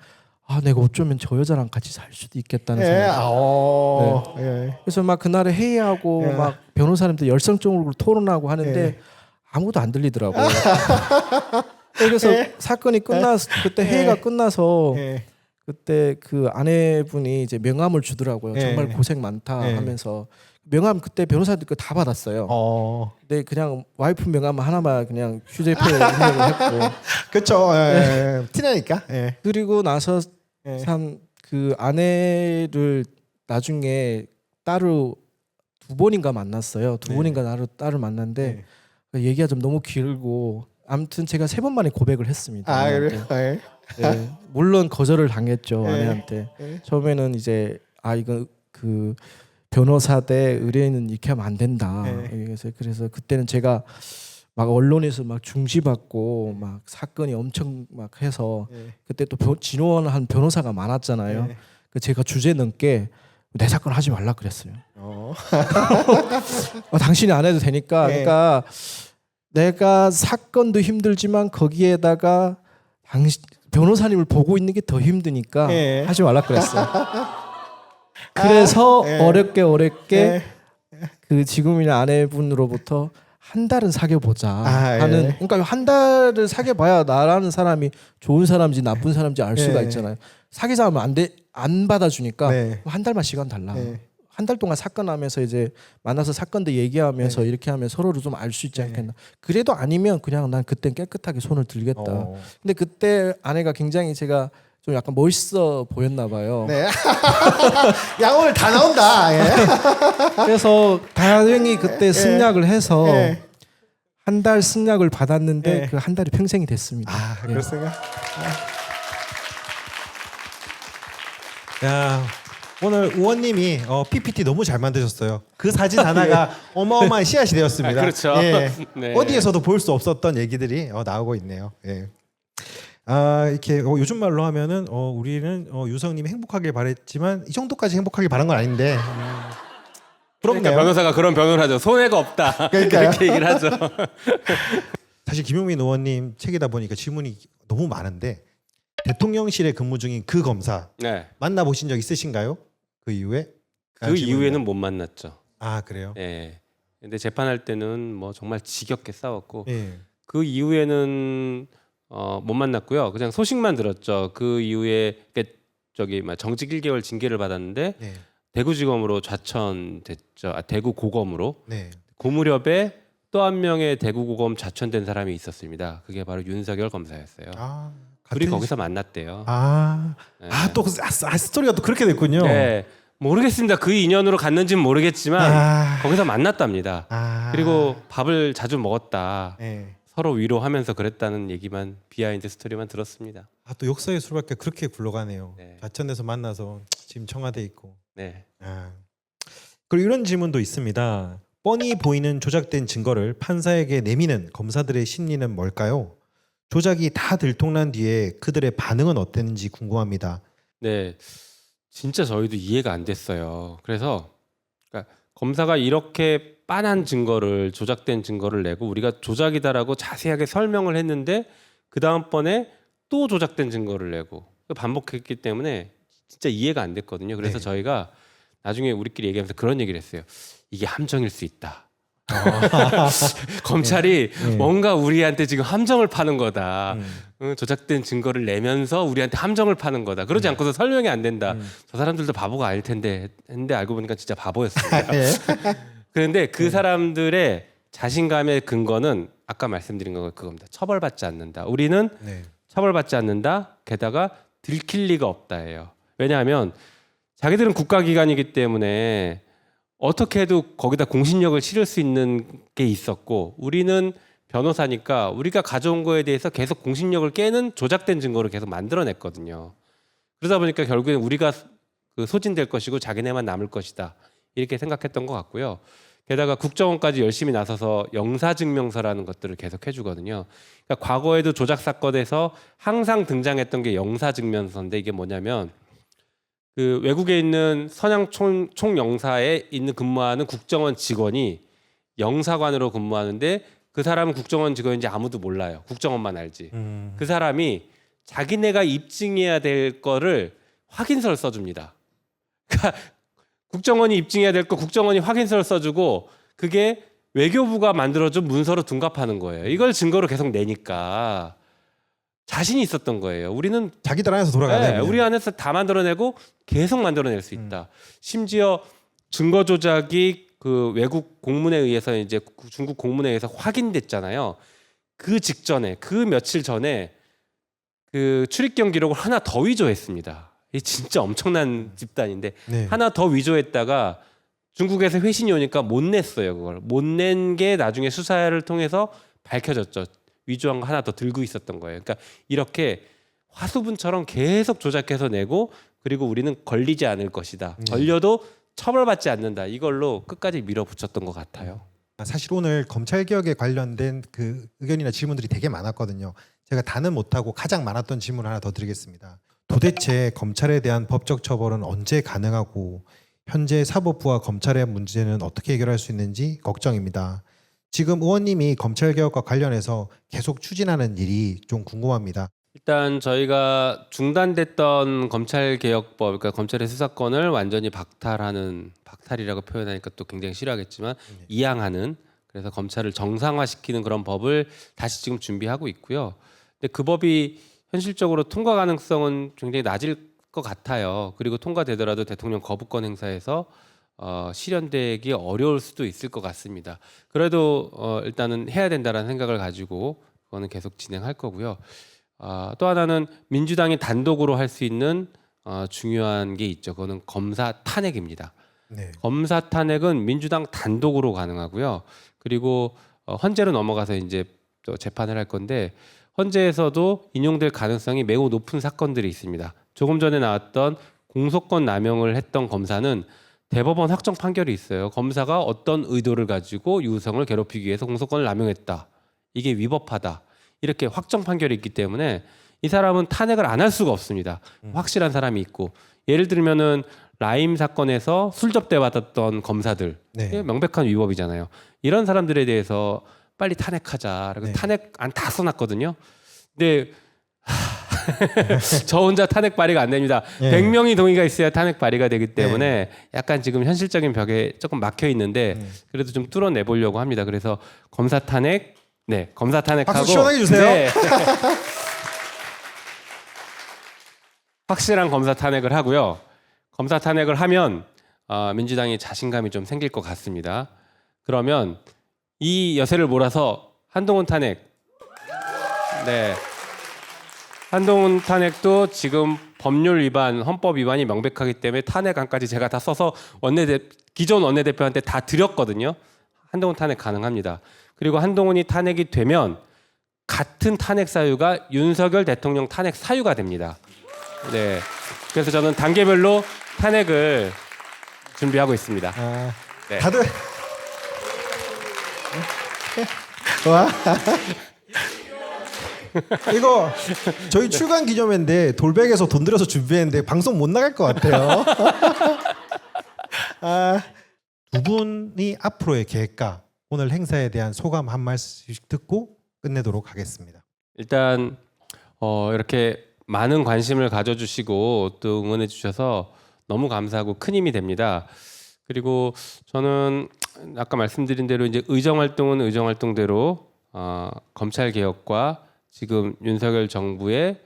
[SPEAKER 4] 내가 어쩌면 저 여자랑 같이 살 수도 있겠다는 생각. 그래서 막 그날에 회의하고 막 변호사님들 열성적으로 토론하고 하는데 아무도 안 들리더라고요. 그래서 사건이 그때 회의가 끝나서 그때 그 아내분이 이제 명함을 주더라고요.
[SPEAKER 1] 네.
[SPEAKER 4] 정말 고생 많다
[SPEAKER 1] 네.
[SPEAKER 4] 하면서 명함 그때 변호사들 거 다 받았어요. 근데 그냥 와이프 명함 하나만 그냥 휴대폰에 입력을 했고
[SPEAKER 1] 그렇죠. 티나니까. 예.
[SPEAKER 4] 그리고 나서
[SPEAKER 1] 예.
[SPEAKER 4] 참 그 아내를 나중에 따로 2번인가 만났어요. 두
[SPEAKER 1] 네.
[SPEAKER 4] 번인가 딸을 만났는데 얘기가 좀 너무 길고 아무튼 제가 3번 만에 고백을 했습니다.
[SPEAKER 1] 아
[SPEAKER 4] 아내한테.
[SPEAKER 1] 그래요? 예.
[SPEAKER 4] 네, 물론 거절을 당했죠.
[SPEAKER 1] 네.
[SPEAKER 4] 아내한테.
[SPEAKER 1] 네.
[SPEAKER 4] 처음에는 이제 이거 그 변호사 대 의뢰인은 이렇게 하면 안 된다.
[SPEAKER 1] 네.
[SPEAKER 4] 그래서 그때는 제가 막 언론에서 막 중시받고 막 사건이 엄청 막 해서
[SPEAKER 1] 예.
[SPEAKER 4] 그때 또 진호한 변호사가 많았잖아요.
[SPEAKER 1] 네.
[SPEAKER 4] 그 제가 주제 넘게 내 사건 하지 말라 그랬어요. 당신이 안 해도 되니까.
[SPEAKER 1] 네.
[SPEAKER 4] 그러니까 내가 사건도 힘들지만 거기에다가 당신 변호사님을 보고 있는 게 더 힘드니까
[SPEAKER 1] 네.
[SPEAKER 4] 하지 말라 그랬어요. 그래서
[SPEAKER 1] 네.
[SPEAKER 4] 어렵게
[SPEAKER 1] 네.
[SPEAKER 4] 그 지금의 아내분으로부터 한 달은 사귀어 보자
[SPEAKER 1] 아,
[SPEAKER 4] 하는.
[SPEAKER 1] 예.
[SPEAKER 4] 그러니까 한 달을 사귀어 봐야 나라는 사람이 좋은 사람인지 나쁜 사람인지 알 수가
[SPEAKER 1] 예.
[SPEAKER 4] 있잖아요. 사귀자 하면 안 받아주니까
[SPEAKER 1] 네.
[SPEAKER 4] 한 달만 시간 달라.
[SPEAKER 1] 네.
[SPEAKER 4] 한 달 동안 사건 하면서 이제 만나서 사건도 얘기하면서 이렇게 하면 서로를 좀 알 수 있지 않겠나. 그래도 아니면 그냥 난 그땐 깨끗하게 손을 들겠다. 근데 그때 아내가 굉장히 제가 좀 약간 멋있어 보였나 봐요.
[SPEAKER 1] 네. 야 오늘 다 나온다. 예.
[SPEAKER 4] 그래서 다행히 그때 승낙을 해서
[SPEAKER 1] 예.
[SPEAKER 4] 한 달 승낙을 받았는데
[SPEAKER 1] 예.
[SPEAKER 4] 그 한 달이 평생이 됐습니다. 예.
[SPEAKER 1] 그렇습니까? 야 오늘 의원님이 PPT 너무 잘 만드셨어요. 그 사진 하나가 어마어마한 씨앗이 되었습니다.
[SPEAKER 2] 그렇죠.
[SPEAKER 1] 예.
[SPEAKER 2] 네.
[SPEAKER 1] 어디에서도 볼 수 없었던 얘기들이 나오고 있네요. 예. 이렇게 요즘 말로 하면은 우리는 유성님이 행복하길 바랬지만 이 정도까지 행복하길 바란 건 아닌데 부럽네요.
[SPEAKER 2] 그러니까 변호사가 그런 변호를 하죠. 손해가 없다.
[SPEAKER 1] 그러니까요.
[SPEAKER 2] 그렇게 얘기를 하죠.
[SPEAKER 1] 사실 김용민 의원님 책이다 보니까 질문이 너무 많은데 대통령실에 근무 중인 그 검사
[SPEAKER 2] 네.
[SPEAKER 1] 만나보신 적 있으신가요? 그 이후에?
[SPEAKER 2] 그 이후에는 못 만났죠.
[SPEAKER 1] 그래요?
[SPEAKER 2] 예. 근데 재판할 때는 뭐 정말 지겹게 싸웠고
[SPEAKER 1] 예.
[SPEAKER 2] 그 이후에는 못 만났고요. 그냥 소식만 들었죠. 그 이후에 저기 정직 1개월 징계를 받았는데
[SPEAKER 1] 네.
[SPEAKER 2] 대구지검으로 좌천됐죠. 대구 고검으로.
[SPEAKER 1] 네.
[SPEAKER 2] 그 무렵에 또 한 명의 대구고검 좌천된 사람이 있었습니다. 그게 바로 윤석열 검사였어요. 둘이
[SPEAKER 1] 같은
[SPEAKER 2] 거기서 만났대요.
[SPEAKER 1] 네. 또 스토리가 또 그렇게 됐군요.
[SPEAKER 2] 네, 모르겠습니다. 그 인연으로 갔는지는 모르겠지만 거기서 만났답니다. 그리고 밥을 자주 먹었다.
[SPEAKER 1] 네.
[SPEAKER 2] 서로 위로하면서 그랬다는 얘기만 비하인드 스토리만 들었습니다.
[SPEAKER 1] 또 역사의 수밖에 그렇게 굴러가네요.
[SPEAKER 2] 네.
[SPEAKER 1] 좌천에서 만나서 지금 청와대 있고.
[SPEAKER 2] 네.
[SPEAKER 1] 그리고 이런 질문도 있습니다. 뻔히 보이는 조작된 증거를 판사에게 내미는 검사들의 심리는 뭘까요? 조작이 다 들통난 뒤에 그들의 반응은 어땠는지 궁금합니다.
[SPEAKER 2] 네, 진짜 저희도 이해가 안 됐어요. 그래서 그러니까 검사가 이렇게 빤한 증거를 조작된 증거를 내고 우리가 조작이다라고 자세하게 설명을 했는데 그 다음번에 또 조작된 증거를 내고 반복했기 때문에 진짜 이해가 안 됐거든요. 그래서
[SPEAKER 1] 네.
[SPEAKER 2] 저희가 나중에 우리끼리 얘기하면서 그런 얘기를 했어요. 이게 함정일 수 있다. 검찰이 뭔가 우리한테 지금 함정을 파는 거다. 조작된 증거를 내면서 우리한테 함정을 파는 거다. 그러지 않고서 설명이 안 된다. 저 사람들도 바보가 아닐 텐데 했는데 알고 보니까 진짜 바보였습니다. 그런데 그 사람들의 자신감의 근거는 아까 말씀드린 거 그겁니다. 처벌받지 않는다. 우리는 처벌받지 않는다. 게다가 들킬 리가 없다예요. 왜냐하면 자기들은 국가기관이기 때문에 어떻게 해도 거기다 공신력을 실을 수 있는 게 있었고 우리는 변호사니까 우리가 가져온 거에 대해서 계속 공신력을 깨는 조작된 증거를 계속 만들어냈거든요. 그러다 보니까 결국엔 우리가 소진될 것이고 자기네만 남을 것이다. 이렇게 생각했던 것 같고요. 게다가 국정원까지 열심히 나서서 영사증명서라는 것들을 계속 해주거든요. 그러니까 과거에도 조작 사건에서 항상 등장했던 게 영사증명서인데 이게 뭐냐면 그 외국에 있는 선양 총영사에 있는 근무하는 국정원 직원이 영사관으로 근무하는데 그 사람은 국정원 직원인지 아무도 몰라요. 국정원만 알지. 그 사람이 자기네가 입증해야 될 거를 확인서를 써줍니다. 그러니까 국정원이 입증해야 될 거 국정원이 확인서를 써주고 그게 외교부가 만들어준 문서로 둔갑하는 거예요. 이걸 증거로 계속 내니까 자신이 있었던 거예요. 우리는
[SPEAKER 1] 자기들 안에서 돌아가야 돼요.
[SPEAKER 2] 우리 안에서 다 만들어내고 계속 만들어낼 수 있다. 심지어 증거 조작이 그 외국 공문에 의해서 이제 중국 공문에 의해서 확인됐잖아요. 그 직전에 그 며칠 전에 그 출입경 기록을 하나 더 위조했습니다. 이 진짜 엄청난 집단인데
[SPEAKER 1] 네.
[SPEAKER 2] 하나 더 위조했다가 중국에서 회신이 오니까 못 냈어요. 그걸 못 낸 게 나중에 수사를 통해서 밝혀졌죠. 위조한 거 하나 더 들고 있었던 거예요. 그러니까 이렇게 화수분처럼 계속 조작해서 내고 그리고 우리는 걸리지 않을 것이다. 걸려도 처벌받지 않는다. 이걸로 끝까지 밀어붙였던 것 같아요.
[SPEAKER 1] 사실 오늘 검찰 개혁에 관련된 그 의견이나 질문들이 되게 많았거든요. 제가 다는 못하고 가장 많았던 질문 하나 더 드리겠습니다. 도대체 검찰에 대한 법적 처벌은 언제 가능하고 현재 사법부와 검찰의 문제는 어떻게 해결할 수 있는지 걱정입니다. 지금 의원님이 검찰 개혁과 관련해서 계속 추진하는 일이 좀 궁금합니다.
[SPEAKER 2] 일단 저희가 중단됐던 검찰개혁법, 그러니까 검찰의 수사권을 완전히 박탈이라고 표현하니까 또 굉장히 싫어하겠지만 이양하는, 그래서 검찰을 정상화시키는 그런 법을 다시 지금 준비하고 있고요. 근데 그 법이 현실적으로 통과 가능성은 굉장히 낮을 것 같아요. 그리고 통과되더라도 대통령 거부권 행사에서 실현되기 어려울 수도 있을 것 같습니다. 그래도 일단은 해야 된다라는 생각을 가지고 그거는 계속 진행할 거고요. 또 하나는 민주당이 단독으로 할 수 있는 중요한 게 있죠. 그거는 검사 탄핵입니다.
[SPEAKER 1] 네.
[SPEAKER 2] 검사 탄핵은 민주당 단독으로 가능하고요. 그리고 헌재로 넘어가서 이제 또 재판을 할 건데 헌재에서도 인용될 가능성이 매우 높은 사건들이 있습니다. 조금 전에 나왔던 공소권 남용을 했던 검사는 대법원 확정 판결이 있어요. 검사가 어떤 의도를 가지고 유성을 괴롭히기 위해서 공소권을 남용했다. 이게 위법하다. 이렇게 확정 판결이 있기 때문에 이 사람은 탄핵을 안 할 수가 없습니다. 확실한 사람이 있고, 예를 들면은 라임 사건에서 술접대 받았던 검사들,
[SPEAKER 1] 네.
[SPEAKER 2] 이게 명백한 위법이잖아요. 이런 사람들에 대해서 빨리 탄핵하자. 그래서
[SPEAKER 1] 네.
[SPEAKER 2] 탄핵 안 다 써놨거든요. 근데 저 혼자 탄핵 발의가 안 됩니다.
[SPEAKER 1] 네.
[SPEAKER 2] 100명이 동의가 있어야 탄핵 발의가 되기 때문에 약간 지금 현실적인 벽에 조금 막혀 있는데 그래도 좀 뚫어내 보려고 합니다. 그래서 검사 탄핵, 네, 검사 탄핵하고
[SPEAKER 1] 박수 시원하게 주세요.
[SPEAKER 2] 네. 확실한 검사 탄핵을 하고요. 검사 탄핵을 하면 민주당이 자신감이 좀 생길 것 같습니다. 그러면 이 여세를 몰아서 한동훈 탄핵, 네, 한동훈 탄핵도 지금 법률 위반, 헌법 위반이 명백하기 때문에 탄핵안까지 제가 다 써서 기존 원내대표한테 다 드렸거든요. 한동훈 탄핵 가능합니다. 그리고 한동훈이 탄핵이 되면 같은 탄핵 사유가 윤석열 대통령 탄핵 사유가 됩니다. 네, 그래서 저는 단계별로 탄핵을 준비하고 있습니다. 네.
[SPEAKER 1] 다들 와 이거 저희 출간 기념회인데 돌백에서 돈 들여서 준비했는데 방송 못 나갈 것 같아요. 두 분이 앞으로의 계획과 오늘 행사에 대한 소감 한 말씀씩 듣고 끝내도록 하겠습니다.
[SPEAKER 2] 일단 이렇게 많은 관심을 가져주시고 또 응원해 주셔서 너무 감사하고 큰 힘이 됩니다. 그리고 저는 아까 말씀드린 대로 이제 의정 활동은 의정 활동대로 검찰 개혁과 지금 윤석열 정부의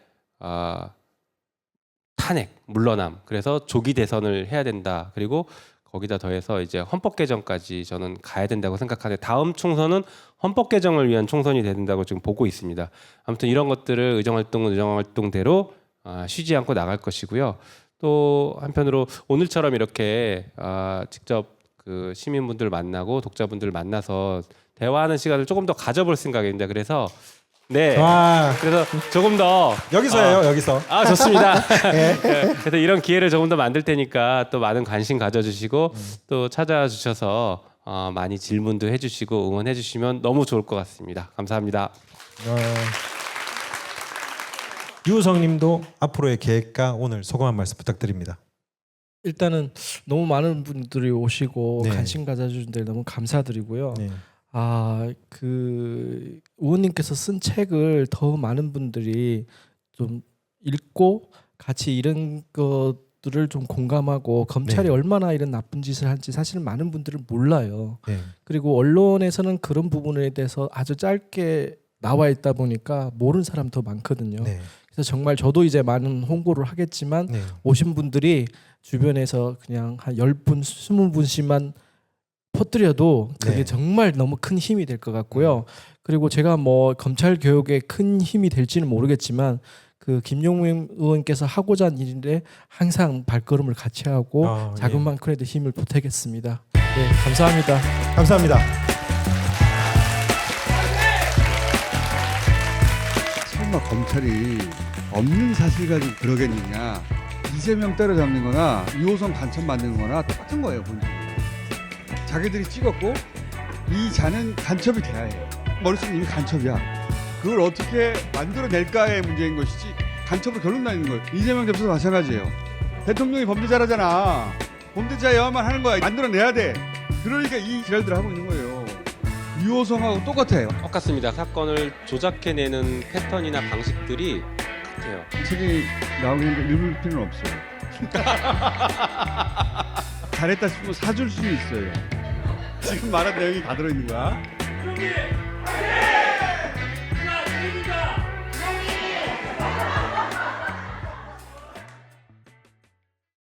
[SPEAKER 2] 탄핵, 물러남, 그래서 조기 대선을 해야 된다. 그리고 거기다 더해서 이제 헌법 개정까지 저는 가야 된다고 생각하는데 다음 총선은 헌법 개정을 위한 총선이 된다고 지금 보고 있습니다. 아무튼 이런 것들을 의정 활동은 의정 활동대로 쉬지 않고 나갈 것이고요. 또 한편으로 오늘처럼 이렇게 직접 그 시민분들 만나고 독자분들 만나서 대화하는 시간을 조금 더 가져볼 생각입니다. 그래서 네,
[SPEAKER 1] 와
[SPEAKER 2] 그래서 조금 더
[SPEAKER 1] 여기서예요 여기서.
[SPEAKER 2] 좋습니다.
[SPEAKER 1] 예.
[SPEAKER 2] 그래서 이런 기회를 조금 더 만들 테니까 또 많은 관심 가져주시고 또 찾아주셔서 많이 질문도 해주시고 응원해주시면 너무 좋을 것 같습니다. 감사합니다.
[SPEAKER 1] 유우성님도 앞으로의 계획과 오늘 소감 한 말씀 부탁드립니다.
[SPEAKER 4] 일단은 너무 많은 분들이 오시고
[SPEAKER 1] 네.
[SPEAKER 4] 관심 가져주신 데 너무 감사드리고요.
[SPEAKER 1] 네.
[SPEAKER 4] 그 의원님께서 쓴 책을 더 많은 분들이 좀 읽고 같이 이런 것들을 좀 공감하고 검찰이
[SPEAKER 1] 네.
[SPEAKER 4] 얼마나 이런 나쁜 짓을 한지 사실은 많은 분들은 몰라요.
[SPEAKER 1] 네.
[SPEAKER 4] 그리고 언론에서는 그런 부분에 대해서 아주 짧게 나와 있다 보니까 모르는 사람 더 많거든요.
[SPEAKER 1] 네.
[SPEAKER 4] 그래서 정말 저도 이제 많은 홍보를 하겠지만
[SPEAKER 1] 네.
[SPEAKER 4] 오신 분들이 주변에서 그냥 한 10분, 20분씩만 퍼뜨려도 그게
[SPEAKER 1] 네.
[SPEAKER 4] 정말 너무 큰 힘이 될 것 같고요. 그리고 제가 뭐 검찰 개혁에 큰 힘이 될지는 모르겠지만 그 김용민 의원께서 하고자 하는 일인데 항상 발걸음을 같이 하고
[SPEAKER 1] 아,
[SPEAKER 4] 작은
[SPEAKER 1] 예.
[SPEAKER 4] 만큼이라도 힘을 보태겠습니다. 네, 감사합니다.
[SPEAKER 1] 감사합니다.
[SPEAKER 5] 설마 검찰이 없는 사실 가지고 그러겠느냐. 이재명 때려잡는 거나 유호성 간첩 만드는 거나 똑같은 거예요, 본질은. 자기들이 찍었고 이 자는 간첩이 돼야 해요. 머릿속에 이미 간첩이야. 그걸 어떻게 만들어낼까의 문제인 것이지 간첩으로 결론 나는 거예요. 이재명 대표도 마찬가지예요. 대통령이 범죄자라잖아. 범죄자여야만 하는 거야. 만들어내야 돼. 그러니까 이 지랄들을 하고 있는 거예요. 유호성하고 똑같아요.
[SPEAKER 2] 똑같습니다. 사건을 조작해내는 패턴이나 방식들이 같아요.
[SPEAKER 5] 책이 나오긴 했는데 읽을 필요는 없어요. 잘했다 싶으면 사줄 수는 있어요. 지금 말한 내용이 다 들어있는 거야.